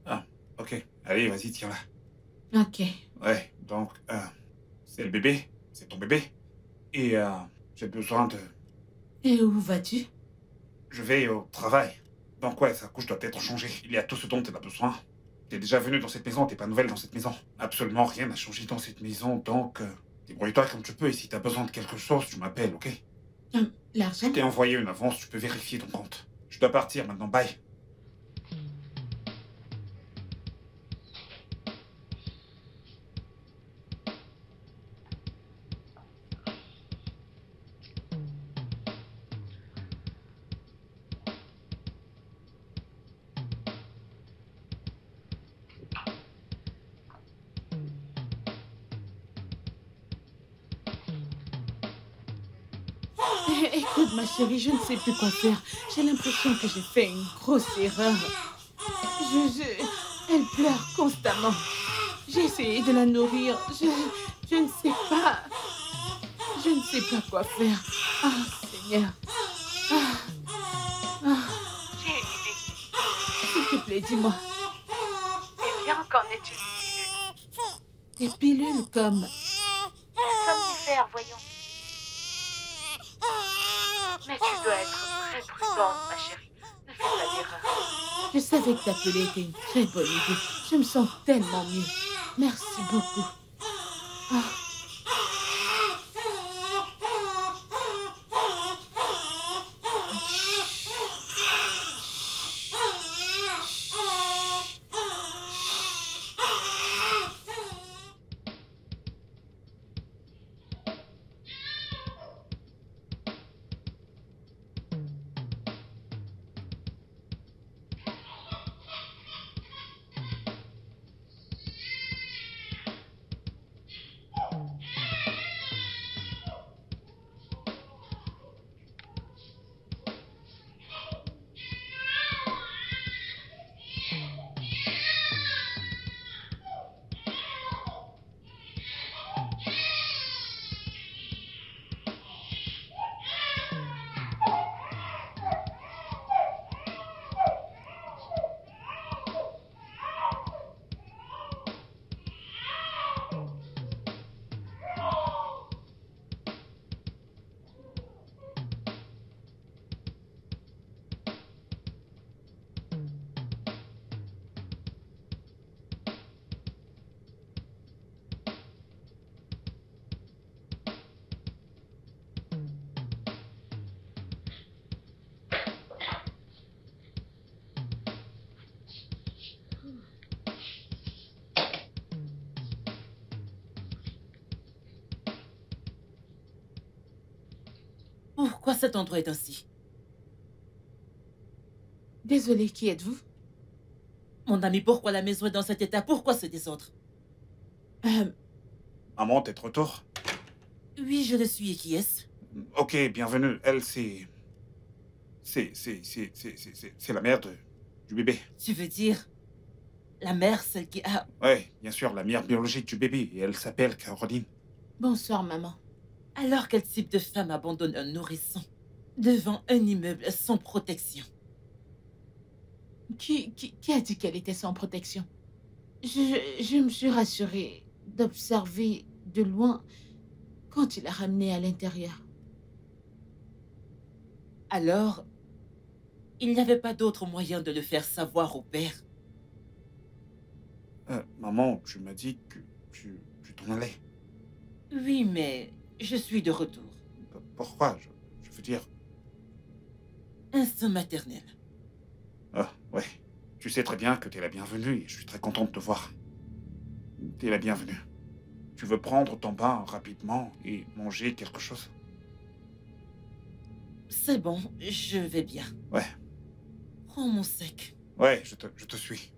Ah, ok. Allez, vas-y, tiens-la. Ok. Ouais, donc, c'est le bébé, c'est ton bébé. Et j'ai besoin de... Et où vas-tu? Je vais au travail. Donc ouais, sa couche doit être changée. Il y a tout ce dont elle a besoin. T'es déjà venu dans cette maison, t'es pas nouvelle dans cette maison. Absolument rien n'a changé dans cette maison, donc... débrouille-toi comme tu peux, et si t'as besoin de quelque chose, tu m'appelles, ok? L'argent? Je t'ai envoyé une avance, tu peux vérifier ton compte. Je dois partir maintenant, bye. Écoute, ma chérie, je ne sais plus quoi faire. J'ai l'impression que j'ai fait une grosse erreur. Elle pleure constamment. J'ai essayé de la nourrir. Je ne sais pas. Je ne sais pas quoi faire. Ah, Seigneur. J'ai une idée. S'il te plaît, dis-moi. Eh bien, qu'en est-il? Des pilules comme... Somnifère, voyons. Mais tu dois être très prudente, ma chérie. Ne fais pas d'erreur. Je savais que t'appeler était une très bonne idée. Je me sens tellement mieux. Merci beaucoup. Ah. Pourquoi cet endroit est ainsi? Désolée, qui êtes-vous? Mon ami, pourquoi la maison est dans cet état? Pourquoi ce désordre? Maman, t'es de retour? Oui, je le suis. Et qui est-ce? Ok, bienvenue. Elle, c'est la mère du bébé. Tu veux dire la mère, celle qui a... Ouais, bien sûr, la mère biologique du bébé. Et elle s'appelle Caroline. Bonsoir, maman. Alors quel type de femme abandonne un nourrisson devant un immeuble sans protection? Qui a dit qu'elle était sans protection? Je me suis rassurée d'observer de loin quand il l'a ramenée à l'intérieur. Alors, il n'y avait pas d'autre moyen de le faire savoir au père? Maman, tu m'as dit que tu t'en allais. Oui, mais je suis de retour. Pourquoi? Je veux dire... Instinct maternel. Ah, ouais. Tu sais très bien que t'es la bienvenue et je suis très contente de te voir. T'es la bienvenue. Tu veux prendre ton bain rapidement et manger quelque chose? C'est bon, je vais bien. Ouais. Prends mon sec. Ouais, je te suis.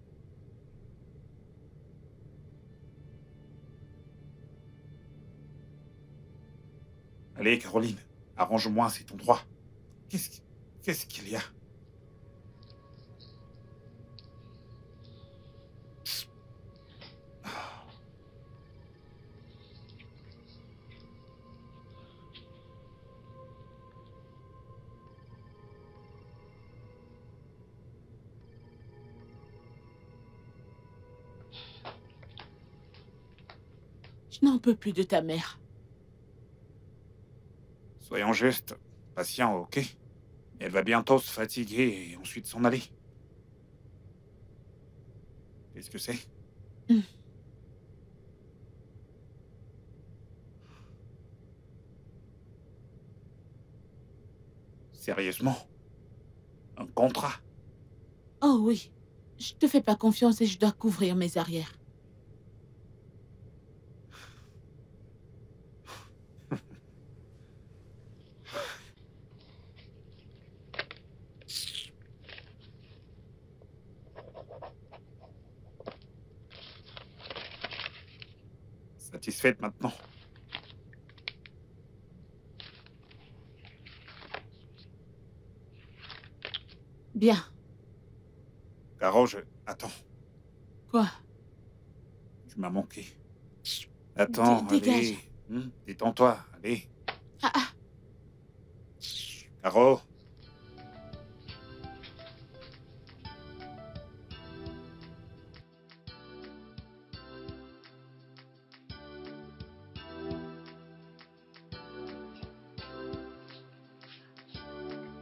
Allez, Caroline, arrange-moi cet endroit. Qu'est-ce qu'il y a? Je n'en peux plus de ta mère. Soyons justes, patients, ok? Elle va bientôt se fatiguer et ensuite s'en aller. Qu'est-ce que c'est? Sérieusement? Un contrat? Oh oui, je te fais pas confiance et je dois couvrir mes arrières. Satisfaite maintenant? Bien. Caro, Attends, Quoi? tu m'as manqué. Attends, Dégage. allez. Détends-toi, allez. Ah. Caro.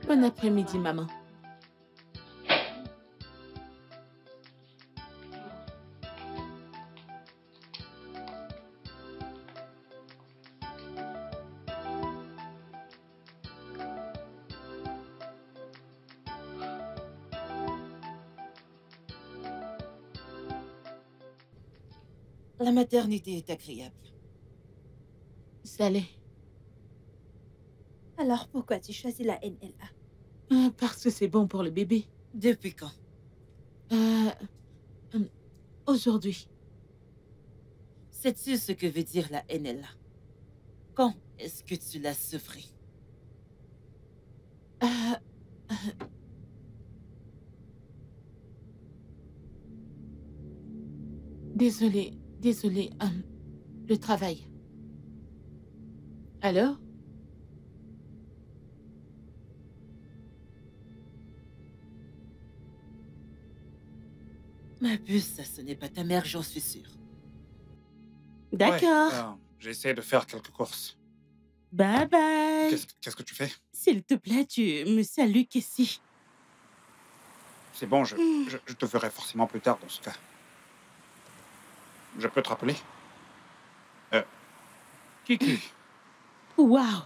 Bon après-midi, maman. La maternité est agréable. Ça l'est. Alors pourquoi tu choisis la NLA? Parce que c'est bon pour le bébé. Depuis quand? Aujourd'hui. Sais-tu ce que veut dire la NLA? Quand est-ce que tu l'as sevré? Désolée, le travail. Alors? Ma puce, ce n'est pas ta mère, j'en suis sûre. D'accord. Ouais, j'essaie de faire quelques courses. Bye bye. Qu'est-ce que tu fais? S'il te plaît, tu me salues qu'ici. C'est bon, je te verrai forcément plus tard dans ce cas. Je peux te rappeler? Kiki. Waouh.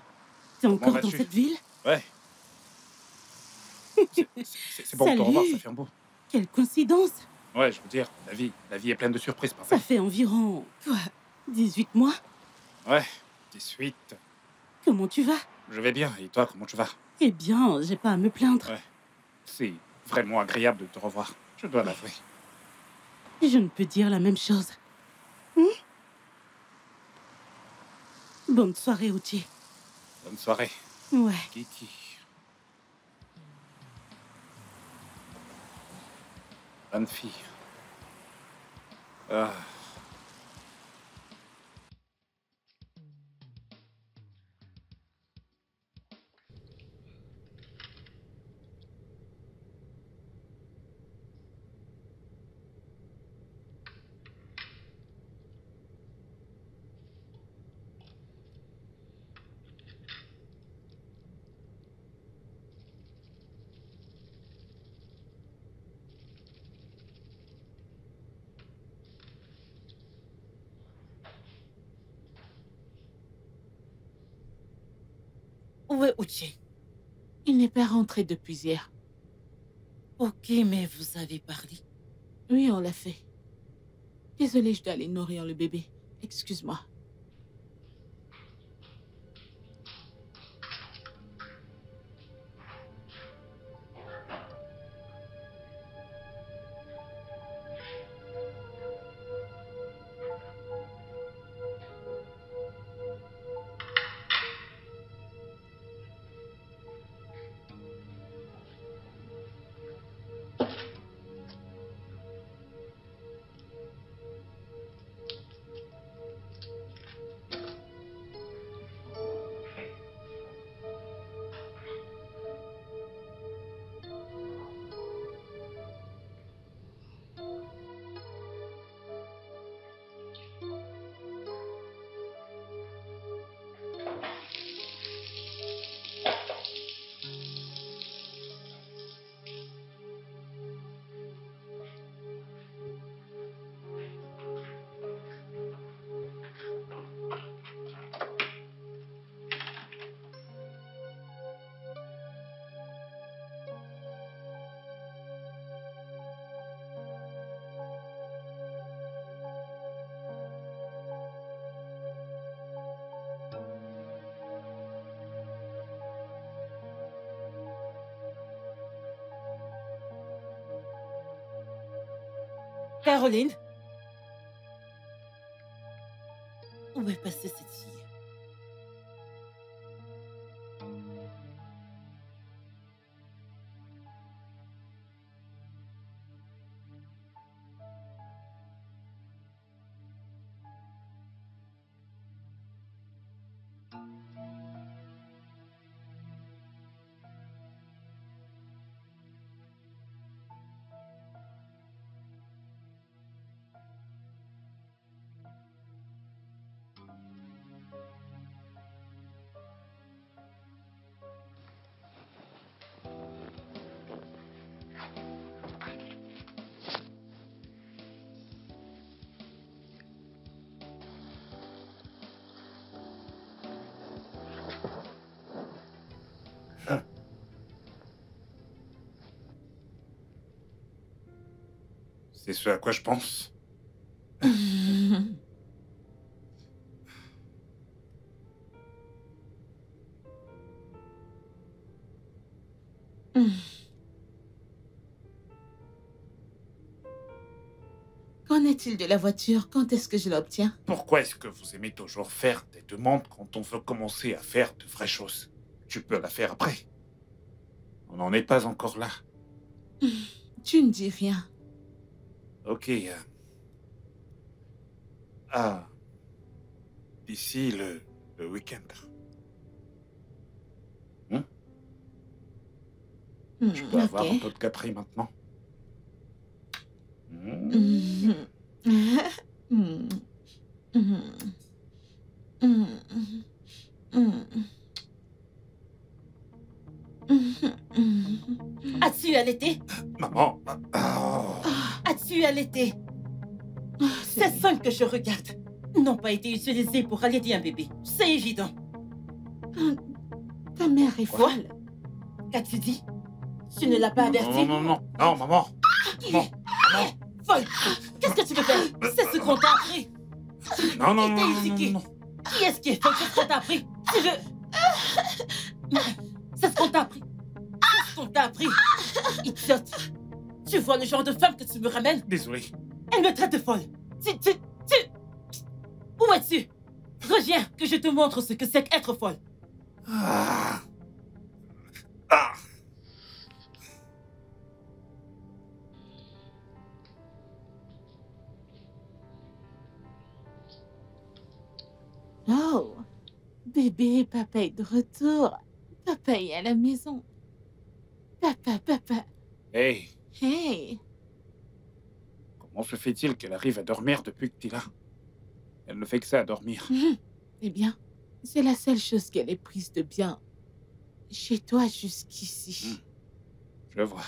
T'es encore dans vas-tu? cette ville? Ouais. C'est bon de te revoir, Salut. ça fait un bout. Quelle coïncidence. Ouais, je veux dire, la vie est pleine de surprises, parfois. Ça fait environ, quoi, 18 mois? Ouais, 18. Comment tu vas? Je vais bien. Et toi, comment tu vas? Eh bien, j'ai pas à me plaindre. Ouais. C'est vraiment agréable de te revoir. Je dois l'avouer. Je ne peux dire la même chose. Bonne soirée, Uchi. Bonne soirée. Ouais. Kiki. Bonne fille. Ah. Où est Uchi? Il n'est pas rentré depuis hier. Ok, mais vous avez parlé. Oui, on l'a fait. Désolée, je dois aller nourrir le bébé. Excuse-moi. Caroline? Où est passée cette fille? C'est ce à quoi je pense. Qu'en est-il de la voiture? Quand est-ce que je l'obtiens? Pourquoi est-ce que vous aimez toujours faire des demandes quand on veut commencer à faire de vraies choses? Tu peux la faire après. On n'en est pas encore là. Tu ne dis rien. Ok. Ah. D'ici le week-end. Je peux avoir un peu de Capri maintenant. As-tu allaité? Maman. Oh. As-tu allaité? Ces seins que je regarde n'ont pas été utilisés pour allaiter un bébé. C'est évident. Ta mère est folle. Qu'as-tu dit? Tu ne l'as pas averti? Non, maman. Maman. Folle! Qu'est-ce que tu veux faire? C'est ce qu'on t'a appris. Non. Qui est-ce qui est folle? Qu'est-ce qu'on t'a appris? Tu veux... C'est ce qu'on t'a appris. C'est ce qu'on t'a appris. Idiote. Tu vois le genre de femme que tu me ramènes? Désolé. Elle me traite de folle. Où es-tu? Reviens, que je te montre ce que c'est qu'être folle. Ah. Ah. Oh, bébé, papa est de retour. Papa est à la maison. Papa. Hey, Hey, comment se fait-il qu'elle arrive à dormir depuis que t'es là? Elle ne fait que ça, à dormir. eh bien, c'est la seule chose qu'elle ait prise de bien chez toi jusqu'ici. Je vois.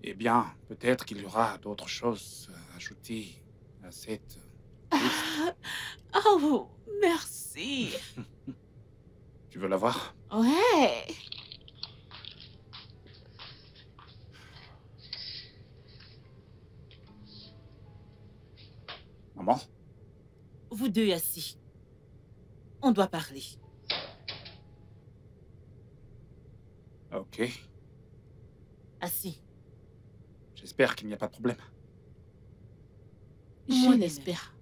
Eh bien, peut-être qu'il y aura d'autres choses à ajouter à cette... Oh, merci. Tu veux la voir? Ouais. Maman? Vous deux assis. On doit parler. Ok. Assis. J'espère qu'il n'y a pas de problème. Je Moi-même. l'espère.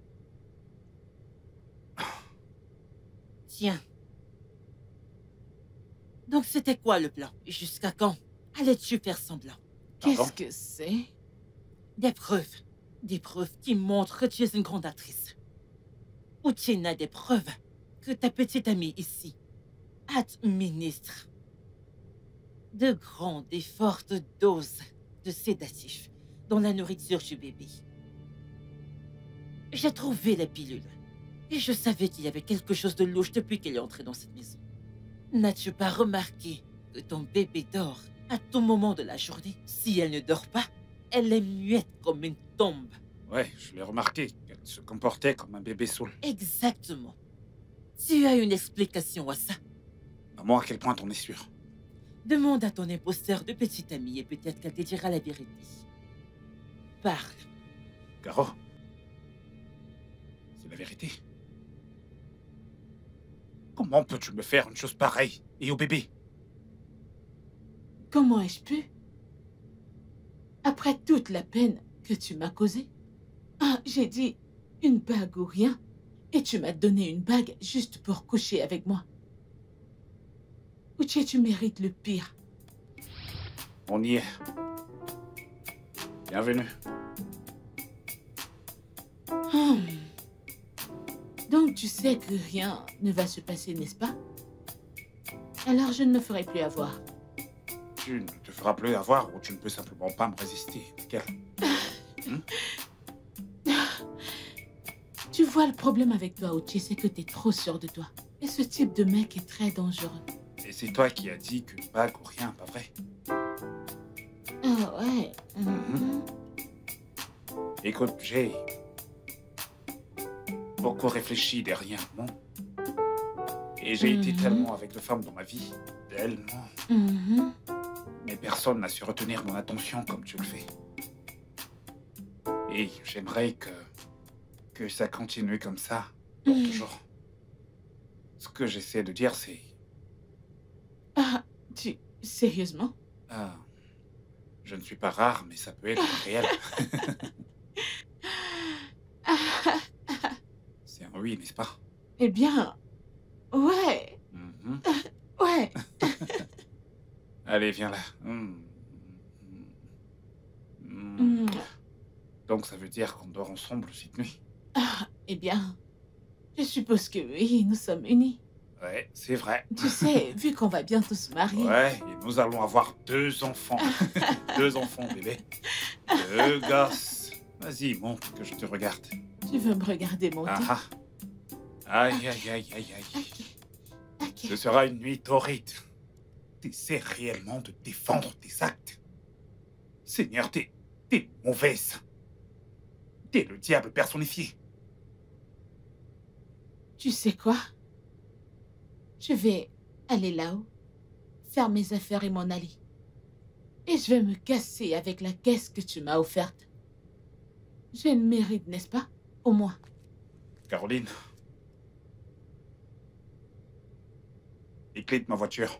Tiens. Donc c'était quoi le plan? Jusqu'à quand allais-tu faire semblant? Pardon? Qu'est-ce que c'est? Des preuves. Des preuves qui montrent que tu es une grande actrice. Ou tu n'as des preuves que ta petite amie ici administre de grandes et fortes doses de sédatifs dans la nourriture du bébé. J'ai trouvé la pilule. Et je savais qu'il y avait quelque chose de louche depuis qu'elle est entrée dans cette maison. N'as-tu pas remarqué que ton bébé dort à tout moment de la journée? Si elle ne dort pas, elle est muette comme une tombe. Ouais, je l'ai remarqué. Elle se comportait comme un bébé saoul. Exactement. Tu as une explication à ça? Maman, à quel point t'en es sûr? Demande à ton imposteur de petite amie et peut-être qu'elle te dira la vérité. Parle. Caro? C'est la vérité. Comment peux-tu me faire une chose pareille? Et au bébé? Comment ai-je pu? Après toute la peine que tu m'as causée? Ah, j'ai dit une bague ou rien. Et tu m'as donné une bague juste pour coucher avec moi. Uche, tu mérites le pire. On y est. Bienvenue. Donc tu sais que rien ne va se passer, n'est-ce pas? Alors je ne me ferai plus avoir. Tu ne te feras plus avoir ou tu ne peux simplement pas me résister. Quel? Tu vois, le problème avec toi, Uche, c'est que t'es trop sûr de toi. Et ce type de mec est très dangereux. Et c'est toi qui as dit qu'une bague ou rien, pas vrai? Ah ouais. Écoute, j'ai beaucoup réfléchi dernièrement. Et j'ai été tellement avec de femmes dans ma vie. Tellement. Mais personne n'a su retenir mon attention comme tu le fais. Et j'aimerais que ça continue comme ça, pour toujours. Ce que j'essaie de dire, c'est... Ah, sérieusement? Ah, je ne suis pas rare, mais ça peut être réel. C'est un oui, n'est-ce pas? Eh bien, ouais. Ouais. Allez, viens là. Donc ça veut dire qu'on dort ensemble cette nuit? Ah, eh bien, je suppose que oui, nous sommes unis. Ouais, c'est vrai. Tu sais, vu qu'on va bientôt se marier... Ouais, et nous allons avoir 2 enfants. 2 enfants, bébé. 2 gosses. Vas-y, montre que je te regarde. Tu veux me regarder monter? Ah ah. Aïe, aïe, aïe, aïe, aïe. Ok. Ce sera une nuit torride. T'essaies réellement de défendre tes actes. Seigneur, t'es mauvaise. T'es le diable personnifié. Tu sais quoi? Je vais aller là-haut, faire mes affaires et m'en aller. Et je vais me casser avec la caisse que tu m'as offerte. J'ai le mérite, n'est-ce pas? Au moins. Caroline. les clés de ma voiture.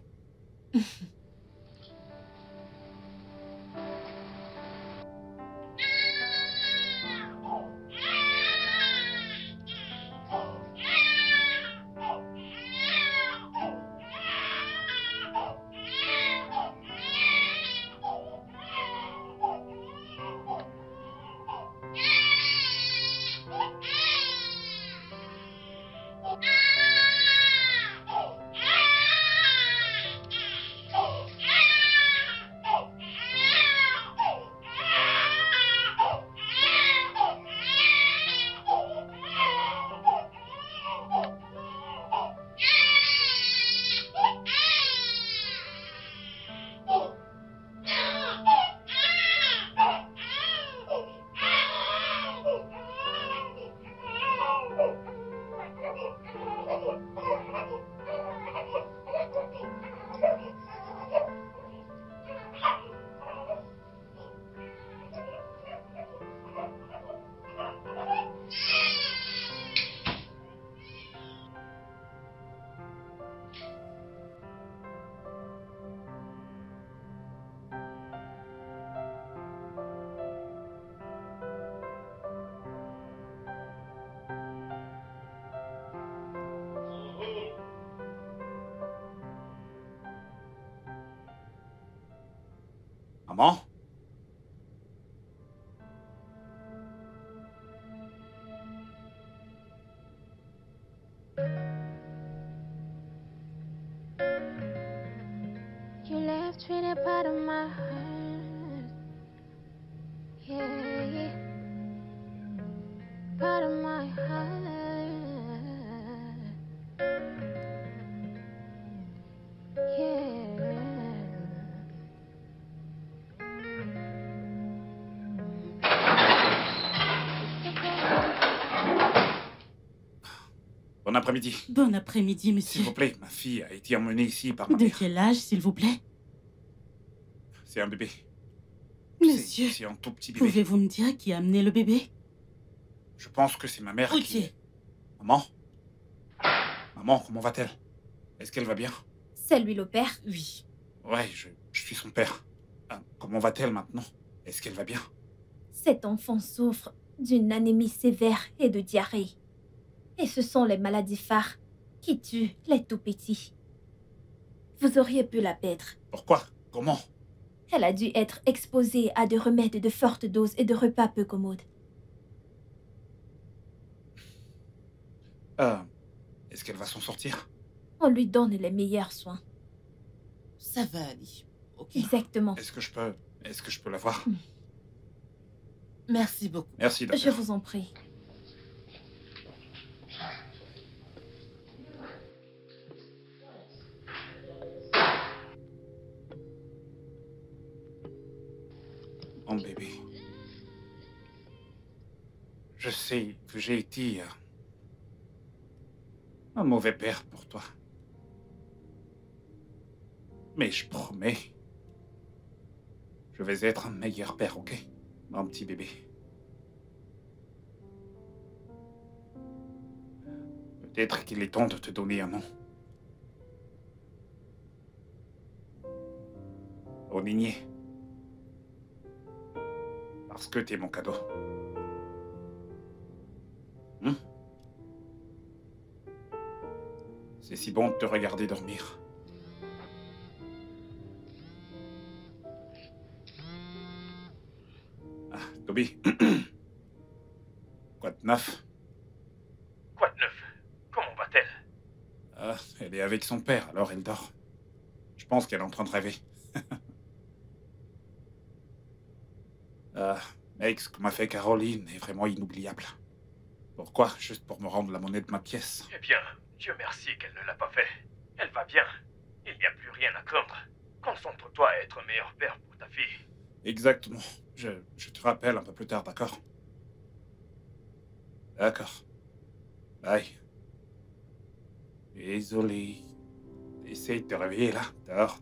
Maman? You left really part of my heart. Yeah, yeah. Part of my heart. Yeah. Bon après-midi. Bon après-midi, monsieur. S'il vous plaît, ma fille a été emmenée ici par ma De mère. quel âge, s'il vous plaît? C'est un bébé. Monsieur, C'est un tout petit bébé. pouvez-vous me dire qui a amené le bébé? Je pense que c'est ma mère qui... Ok. Maman? Maman, comment va-t-elle? Est-ce qu'elle va bien? C'est lui le père? Oui. Ouais, je suis son père. Comment va-t-elle maintenant? Est-ce qu'elle va bien? Cet enfant souffre d'une anémie sévère et de diarrhée. Et ce sont les maladies phares qui tuent les tout-petits. Vous auriez pu la perdre. Pourquoi? Comment? Elle a dû être exposée à des remèdes de forte dose et de repas peu commodes. Est-ce qu'elle va s'en sortir? On lui donne les meilleurs soins. Ça va aller. Ok. Exactement. Est-ce que je peux la voir? Merci beaucoup. Merci, Je docteur. vous en prie. Mon bébé. Je sais que j'ai été un mauvais père pour toi. Mais je promets, je vais être un meilleur père, ok? Mon petit bébé. Peut-être qu'il est temps de te donner un nom. Oligné. Parce que t'es mon cadeau. C'est si bon de te regarder dormir. Ah, Toby. Quoi de neuf? Quoi de neuf? Comment va-t-elle? Ah, elle est avec son père, alors elle dort. Je pense qu'elle est en train de rêver. Mec, ce que m'a fait Caroline est vraiment inoubliable. Pourquoi? Juste pour me rendre la monnaie de ma pièce. Eh bien, Dieu merci qu'elle ne l'a pas fait. Elle va bien. Il n'y a plus rien à craindre. Concentre-toi à être meilleur père pour ta fille. Exactement. Je te rappelle un peu plus tard, d'accord? D'accord. Bye. Désolé. Essaye de te réveiller là. Dors.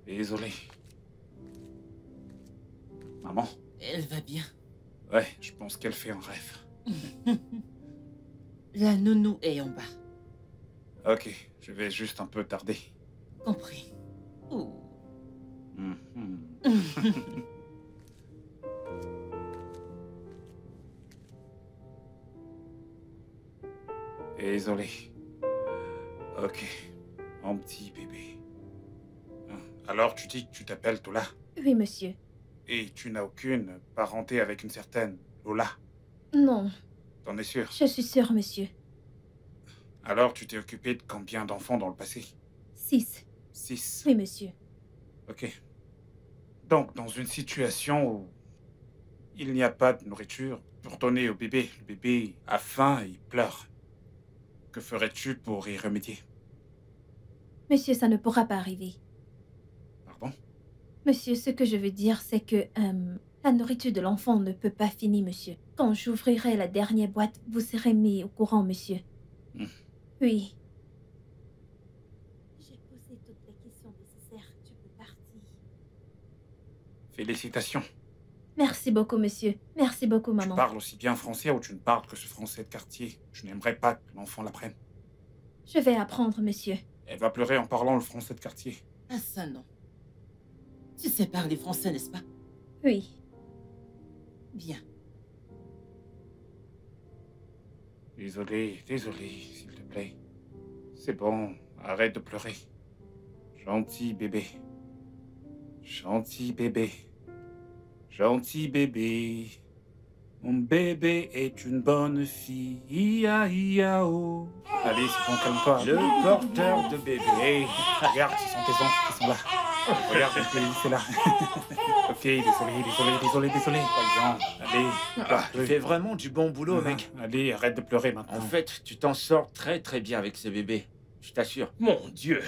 Désolé. Maman? Elle va bien. Ouais, je pense qu'elle fait un rêve. La nounou est en bas. Ok, je vais juste un peu tarder. Compris. Ouh. Mhm. Désolé. Ok, mon petit bébé. Alors tu dis que tu t'appelles Tola Oui, monsieur. et tu n'as aucune parenté avec une certaine Lola. Non, T'en es sûr? je suis sûre, monsieur. Alors tu t'es occupé de combien d'enfants dans le passé? 6. 6. Oui, monsieur. Ok. Donc dans une situation où il n'y a pas de nourriture pour donner au bébé, le bébé a faim et il pleure. Que ferais-tu pour y remédier? Monsieur, ça ne pourra pas arriver. Pardon? Monsieur, ce que je veux dire, c'est que la nourriture de l'enfant ne peut pas finir, monsieur. Quand j'ouvrirai la dernière boîte, vous serez mis au courant, monsieur. Hmm. Oui. J'ai posé toutes les questions nécessaires. Tu peux partir. Félicitations. Merci beaucoup, monsieur. Merci beaucoup, Tu maman. parles aussi bien français ou tu ne parles que ce français de quartier? Je n'aimerais pas que l'enfant l'apprenne. Je vais apprendre, monsieur. Elle va pleurer en parlant le français de quartier. Ah ça non. Tu sais parler français, n'est-ce pas? Oui. Bien. Désolé, s'il te plaît. C'est bon, arrête de pleurer. Gentil bébé. Gentil bébé. Gentil bébé. Mon bébé est une bonne fille. Ia, ia, oh. Allez, c'est bon, calme-toi. Le porteur de bébé. Hey, regarde, ce sont tes oncles qui sont là. Regarde, c'est là. Ok, désolé. Voyons, allez. Tu fais vraiment du bon boulot, mec. Allez, arrête de pleurer maintenant. En fait, tu t'en sors très très bien avec ce bébé. Je t'assure. Mon Dieu.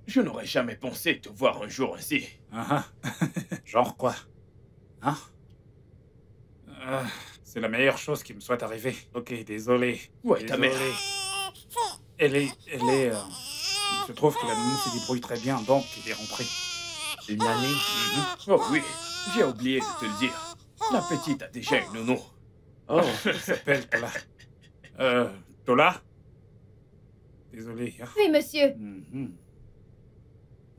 Je n'aurais jamais pensé te voir un jour ainsi. Genre quoi? Hein? C'est la meilleure chose qui me soit arrivée. Ok, désolé. Ouais, ta mère. Elle est... Il se trouve que la nounou se débrouille très bien, donc elle est rentrée. Une année? Oh oui, j'ai oublié de te le dire. La petite a déjà une nounou. Oh, Elle s'appelle Tola. Tola? Désolé, hein. Oui, monsieur.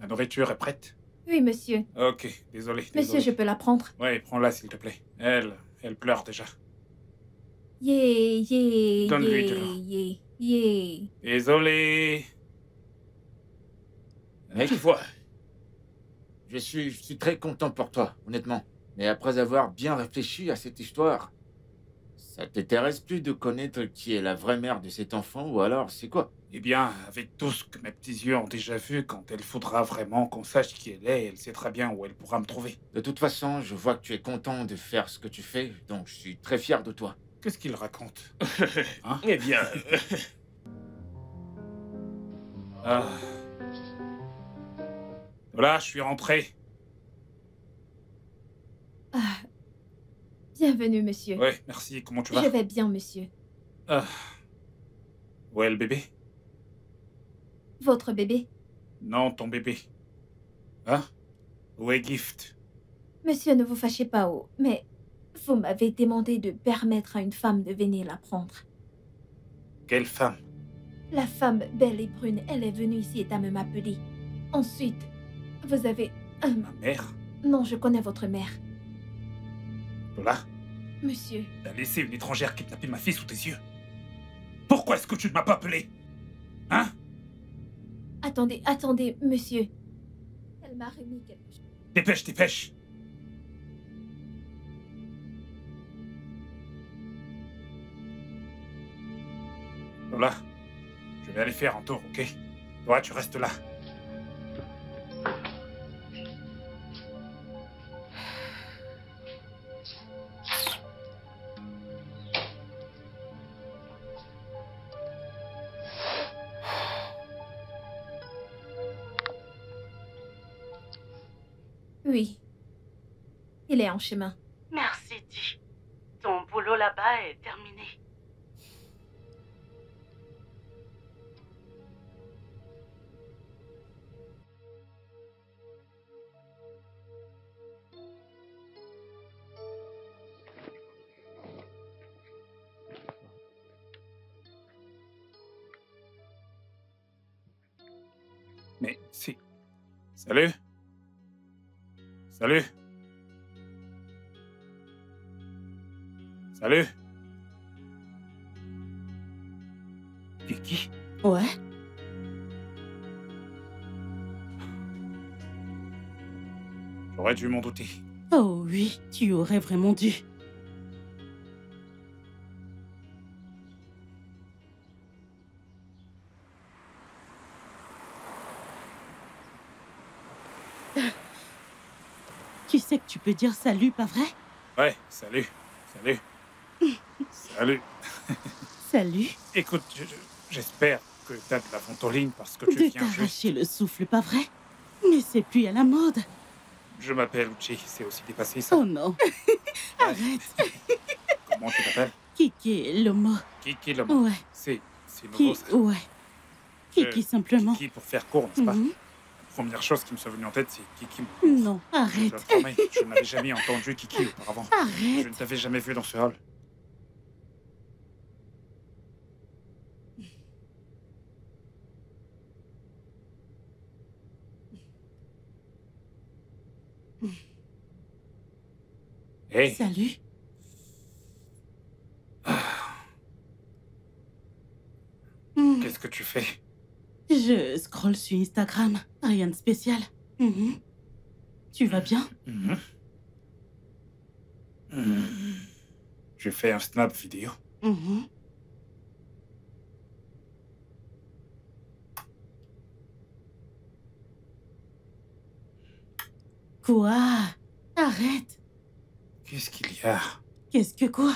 La nourriture est prête? Oui, monsieur. Ok, désolé. Monsieur, je peux la prendre. Ouais, prends-la s'il te plaît. Elle pleure déjà. Donne-lui de l'eau. Désolé. mec, je suis très content pour toi, honnêtement. Mais après avoir bien réfléchi à cette histoire, ça t'intéresse plus de connaître qui est la vraie mère de cet enfant ou alors c'est quoi? Eh bien, avec tout ce que mes petits yeux ont déjà vu, quand elle faudra vraiment qu'on sache qui elle est, elle sait très bien où elle pourra me trouver. De toute façon, je vois que tu es content de faire ce que tu fais, donc je suis très fier de toi. Qu'est-ce qu'il raconte? Hein? Eh bien... Voilà, je suis rentré. Bienvenue, monsieur. Ouais, merci. Comment tu vas? Je vais bien, monsieur. Où est le bébé? Votre bébé? Non, ton bébé. Hein? Où est Gift? Monsieur, ne vous fâchez pas, mais vous m'avez demandé de permettre à une femme de venir la prendre. Quelle femme? La femme belle et brune, elle est venue ici et à m'appeler. Ensuite, vous avez... Ma mère? Non, je connais votre mère. Lola? Monsieur. T'as laissé une étrangère kidnapper ma fille sous tes yeux? Pourquoi est-ce que tu ne m'as pas appelé? Hein? Attendez, monsieur. Elle m'a remis quelque chose. Dépêche! Lola, je vais aller faire un tour, ok? Toi, tu restes là. Oui. Il est en chemin. Merci, Di. Ton boulot là-bas est terminé. Mais si... Salut? Salut? Salut? Kiki? Ouais? J'aurais dû m'en douter. Oh oui, tu aurais vraiment dû. Tu sais que tu peux dire salut, pas vrai? Ouais, salut. Salut. Salut. Salut. Écoute, j'espère que t'as de la ventoline parce que tu De viens juste... t'arracher le souffle, pas vrai? Mais c'est plus à la mode. Je m'appelle Uchi, c'est aussi dépassé ça. Oh non. Arrête. Comment tu t'appelles? Kiki Lomo. Kiki Lomo. Ouais. C'est nouveau ça. Ouais. Kiki simplement. Kiki pour faire court, n'est-ce pas? Mhm. La première chose qui me soit venue en tête, c'est Kiki. Non, Je arrête. te promets, je n'avais jamais entendu Kiki auparavant. Arrête. Je ne t'avais jamais vu dans ce hall. Hey. Salut. Qu'est-ce que tu fais? Je scrolle sur Instagram. Rien de spécial. Mhm. Tu vas bien? Je fais un snap vidéo. Mhm. Quoi? Arrête. Qu'est-ce qu'il y a? Qu'est-ce que quoi?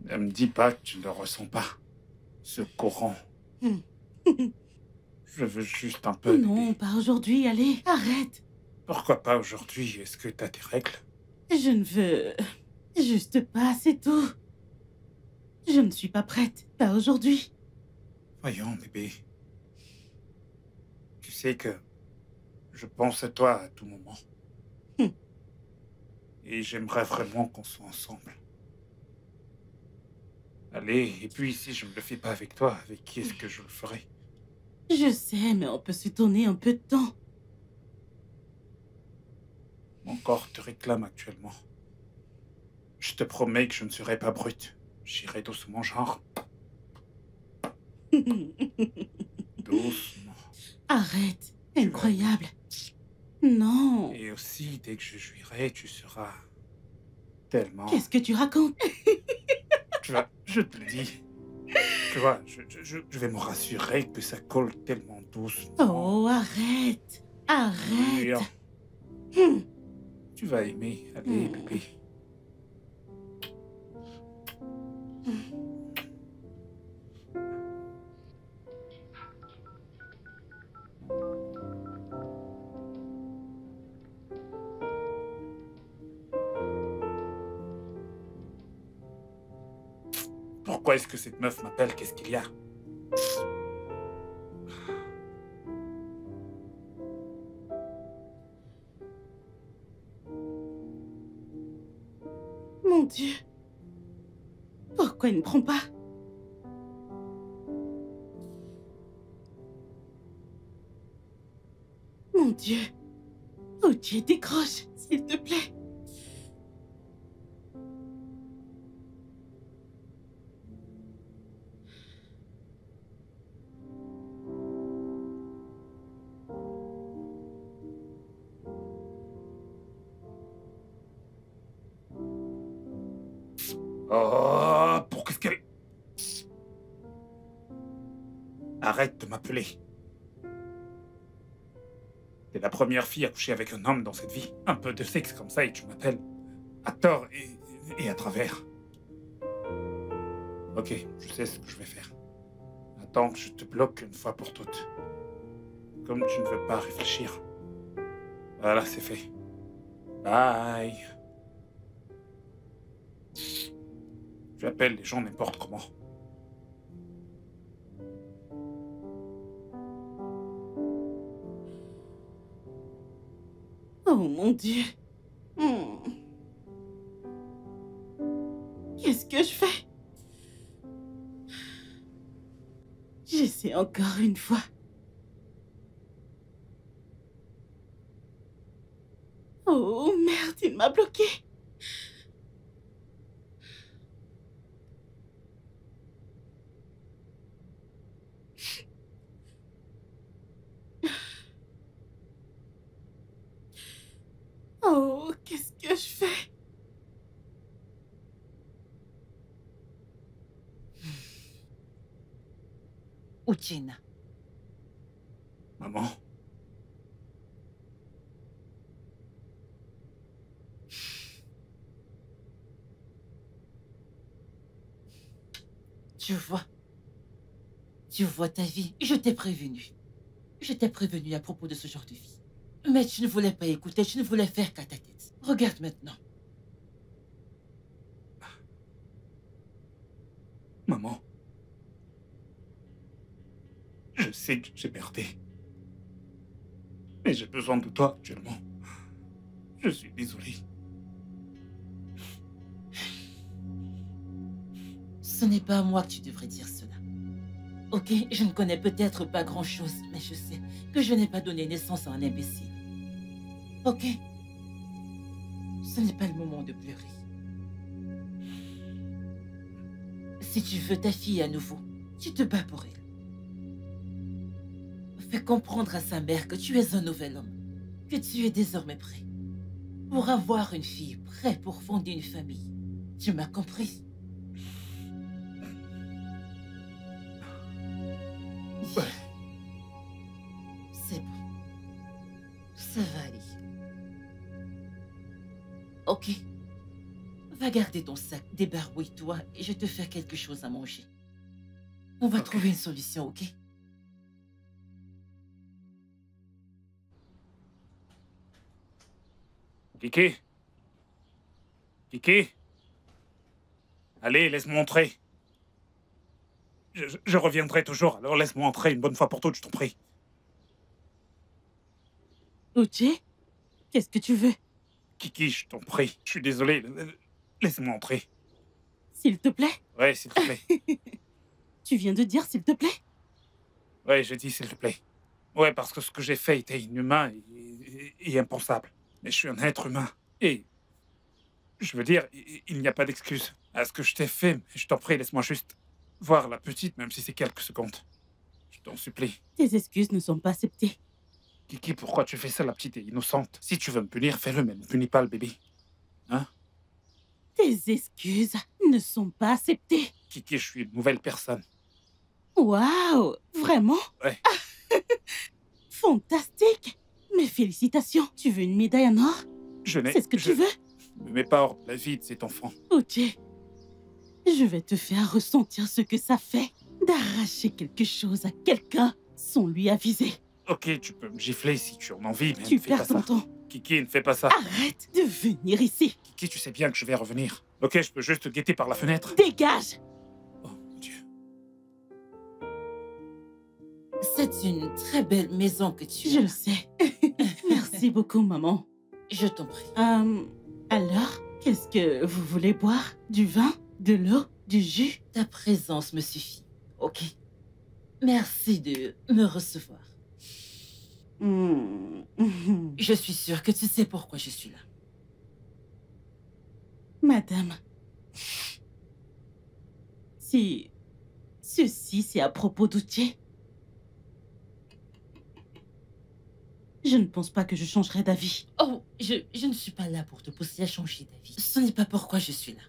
Ne me dis pas que tu ne le ressens pas. Ce courant. Je veux juste un peu. Non, pas aujourd'hui, allez, arrête. Pourquoi pas aujourd'hui? Est-ce que t'as tes règles? Je ne veux juste pas, c'est tout. Je ne suis pas prête, pas aujourd'hui. Voyons, bébé. Tu sais que je pense à toi à tout moment. Et j'aimerais vraiment qu'on soit ensemble. Allez, et puis si je ne le fais pas avec toi, avec qui est-ce que je le ferai? Je sais, mais on peut se donner un peu de temps. Mon corps te réclame actuellement. Je te promets que je ne serai pas brute. J'irai doucement, genre. Doucement. Arrête, incroyable. Non. Et aussi, dès que je jouirai, tu seras tellement... Qu'est-ce que tu racontes? Tu vois, je te le dis. Tu vois, je vais me rassurer que ça colle tellement doucement. Oh, arrête. Arrête. Tu vas aimer. Allez, bébé. Pourquoi est-ce que cette meuf m'appelle? Qu'est-ce qu'il y a? Mon Dieu. Pourquoi il ne prend pas? Mon Dieu. Uchi, décroche, s'il te plaît. Oh, pour qu'est-ce qu'elle... Arrête de m'appeler. T'es la première fille à coucher avec un homme dans cette vie. Un peu de sexe comme ça et tu m'appelles. À tort et à travers. Ok, je sais ce que je vais faire. Attends que je te bloque une fois pour toutes. Comme tu ne veux pas réfléchir. Voilà, c'est fait. Bye. Tu appelles les gens n'importe comment. Oh mon Dieu. Qu'est-ce que je fais? J'essaie encore une fois. m'a bloqué. Oh, qu'est-ce que je fais? Uchina. Maman. Tu vois ta vie, je t'ai prévenu. Je t'ai prévenu à propos de ce genre de vie. Mais tu ne voulais pas écouter, tu ne voulais faire qu'à ta tête. Regarde maintenant. Maman. Je sais que j'ai merdé. Mais j'ai besoin de toi actuellement. Je suis désolé. Ce n'est pas à moi que tu devrais dire cela. Ok, je ne connais peut-être pas grand-chose, mais je sais que je n'ai pas donné naissance à un imbécile. Ok? Ce n'est pas le moment de pleurer. Si tu veux ta fille à nouveau, tu te bats pour elle. Fais comprendre à sa mère que tu es un nouvel homme, que tu es désormais prêt pour avoir une fille, prêt pour fonder une famille. Tu m'as compris? Ouais. C'est bon. Ça va aller. Ok. Va garder ton sac, débarbouille-toi et je te fais quelque chose à manger. On va trouver une solution, ok? Kiki? Kiki? Allez, laisse-moi entrer. Je reviendrai toujours, alors laisse-moi entrer une bonne fois pour toutes, je t'en prie. Uche, qu'est-ce que tu veux? Kiki, je t'en prie, je suis désolé. Laisse-moi entrer. S'il te plaît? Ouais, s'il te plaît. Tu viens de dire s'il te plaît? Ouais, j'ai dit s'il te plaît. Ouais, parce que ce que j'ai fait était inhumain et impensable. Mais je suis un être humain. Et je veux dire, il n'y a pas d'excuse à ce que je t'ai fait. Mais je t'en prie, laisse-moi juste voir la petite, même si c'est quelques secondes. Je t'en supplie. Tes excuses ne sont pas acceptées. Kiki, pourquoi tu fais ça, la petite est innocente? Si tu veux me punir, fais-le, mais ne punis pas le bébé. Hein? Tes excuses ne sont pas acceptées. Kiki, je suis une nouvelle personne. Waouh! Vraiment? Ouais. Fantastique! Mes félicitations. Tu veux une médaille en or? C'est ce que tu veux? Ne me mets pas hors de la vie de cet enfant. Ok. Je vais te faire ressentir ce que ça fait d'arracher quelque chose à quelqu'un sans lui aviser. Ok, tu peux me gifler si tu en as envie, mais Tu ne fais pas perds ton ça. temps. Kiki, ne fais pas ça. Arrête de venir ici. Kiki, tu sais bien que je vais revenir. Ok, je peux juste te guetter par la fenêtre. Dégage! Oh, mon Dieu. C'est une très belle maison que tu as. Je le sais. Merci beaucoup, maman. Je t'en prie. Alors, qu'est-ce que vous voulez boire? Du vin? De l'eau? Du jus? Ta présence me suffit, ok? Merci de me recevoir. Je suis sûre que tu sais pourquoi je suis là. Madame, si ceci c'est à propos d'Uche, je ne pense pas que je changerai d'avis. Oh, je ne suis pas là pour te pousser à changer d'avis. Ce n'est pas pourquoi je suis là.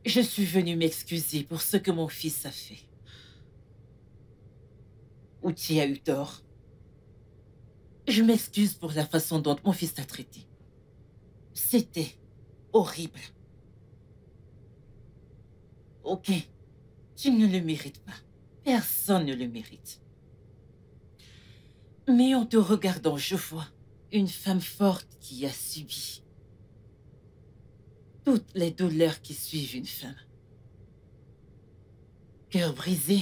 Je suis venue m'excuser pour ce que mon fils a fait. Uche a eu tort. Je m'excuse pour la façon dont mon fils t'a traité. C'était horrible. Ok, tu ne le mérites pas. Personne ne le mérite. Mais en te regardant, je vois une femme forte qui a subi toutes les douleurs qui suivent une femme. Cœur brisé.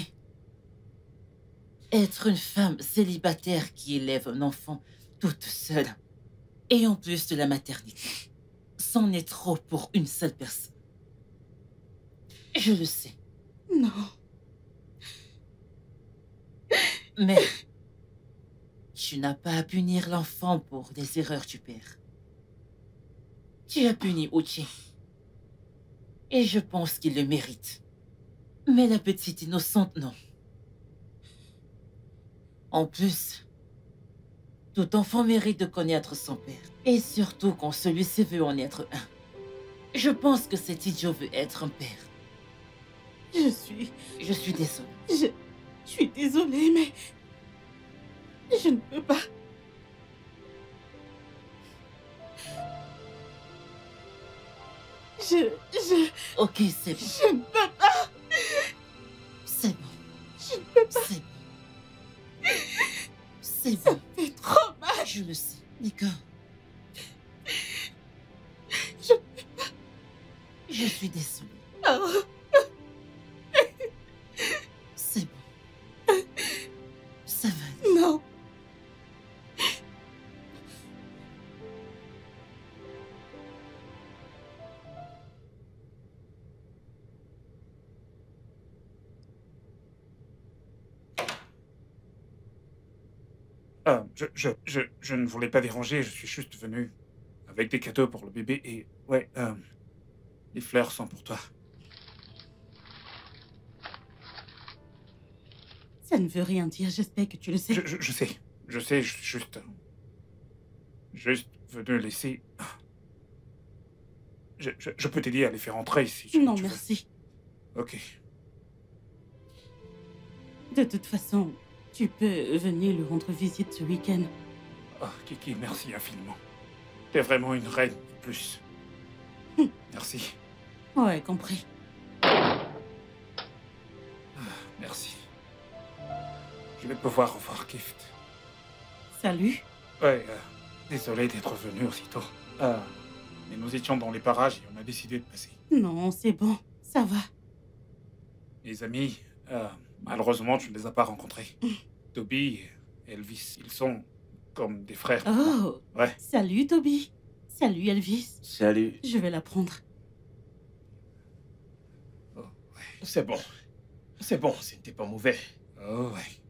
Être une femme célibataire qui élève un enfant toute seule. Et en plus de la maternité. C'en est trop pour une seule personne. Je le sais. Non. Mais tu n'as pas à punir l'enfant pour les erreurs du père. Tu as puni Uchi. Et je pense qu'il le mérite. Mais la petite innocente, non. En plus, tout enfant mérite de connaître son père. Et surtout quand celui-ci veut en être un. Je pense que cet idiot veut être un père. Je suis désolée. Je suis désolée, mais... Je ne peux pas. Ok, c'est bon. Je ne peux pas. C'est bon. Je ne peux pas. C'est bon. C'est Ça bon. me fait trop mal. Je le sais. D'accord. Je ne peux pas. Je suis désolée. Oh. C'est bon. Ça va aller. Non. Je ne voulais pas déranger, je suis juste venu avec des cadeaux pour le bébé et... Ouais, les fleurs sont pour toi. Ça ne veut rien dire, j'espère que tu le sais. Je sais, je suis juste venu laisser... Je peux t'aider à les faire entrer si tu Non, tu veux. merci. Ok. De toute façon, tu peux venir lui rendre visite ce week-end. Oh, Kiki, merci infiniment. T'es vraiment une reine de plus. Merci. Ouais, compris. Merci. Je vais pouvoir revoir Gift. Salut. Ouais, désolé d'être venu aussitôt. Mais nous étions dans les parages et on a décidé de passer. Non, c'est bon, ça va. Les amis, malheureusement, tu ne les as pas rencontrés. Toby et Elvis, ils sont comme des frères. Oh. Ouais. Salut, Toby. Salut, Elvis. Salut. Je vais la prendre. Oh, ouais. C'est bon. C'est bon, c'était pas mauvais. Oh, ouais.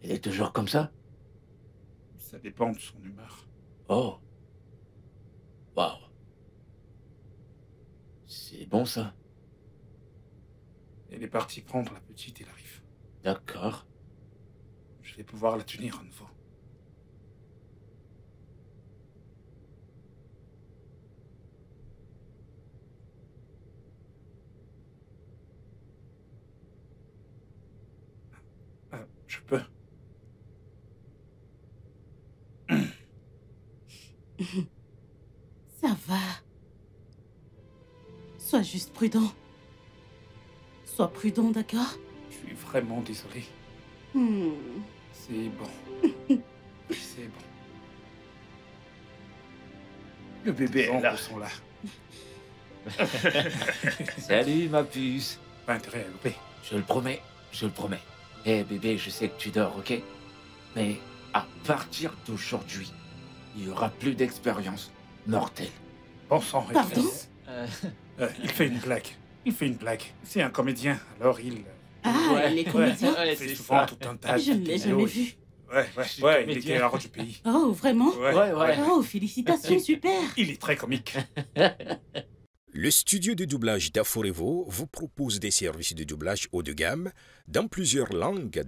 Elle est toujours comme ça? Ça dépend de son humeur. Oh. Waouh. C'est bon, ça. Elle est partie prendre la petite, elle arrive. D'accord. Je vais pouvoir la tenir à nouveau. Je peux. Ça va. Sois juste prudent. Sois prudent, d'accord? Je suis vraiment désolé. C'est bon. C'est bon. Le bébé est là. Ils sont là. Salut, ma puce. Pas intérêt à louper. Je le promets, je le promets. Eh bébé, je sais que tu dors, ok? Mais à partir d'aujourd'hui, il n'y aura plus d'expérience mortelle. Bon sang, Pardon? il fait une blague. Il fait une blague. C'est un comédien, alors il... Ah, Ouais. il est comédien? Ouais, il fait c'est souvent ça. tout un tas Je ne l'ai jamais vu. Ouais, il était hors du pays. Oh, vraiment? Ouais. Oh, félicitations, super. Il est très comique. Le studio de doublage d'Aforevo vous propose des services de doublage haut de gamme dans plusieurs langues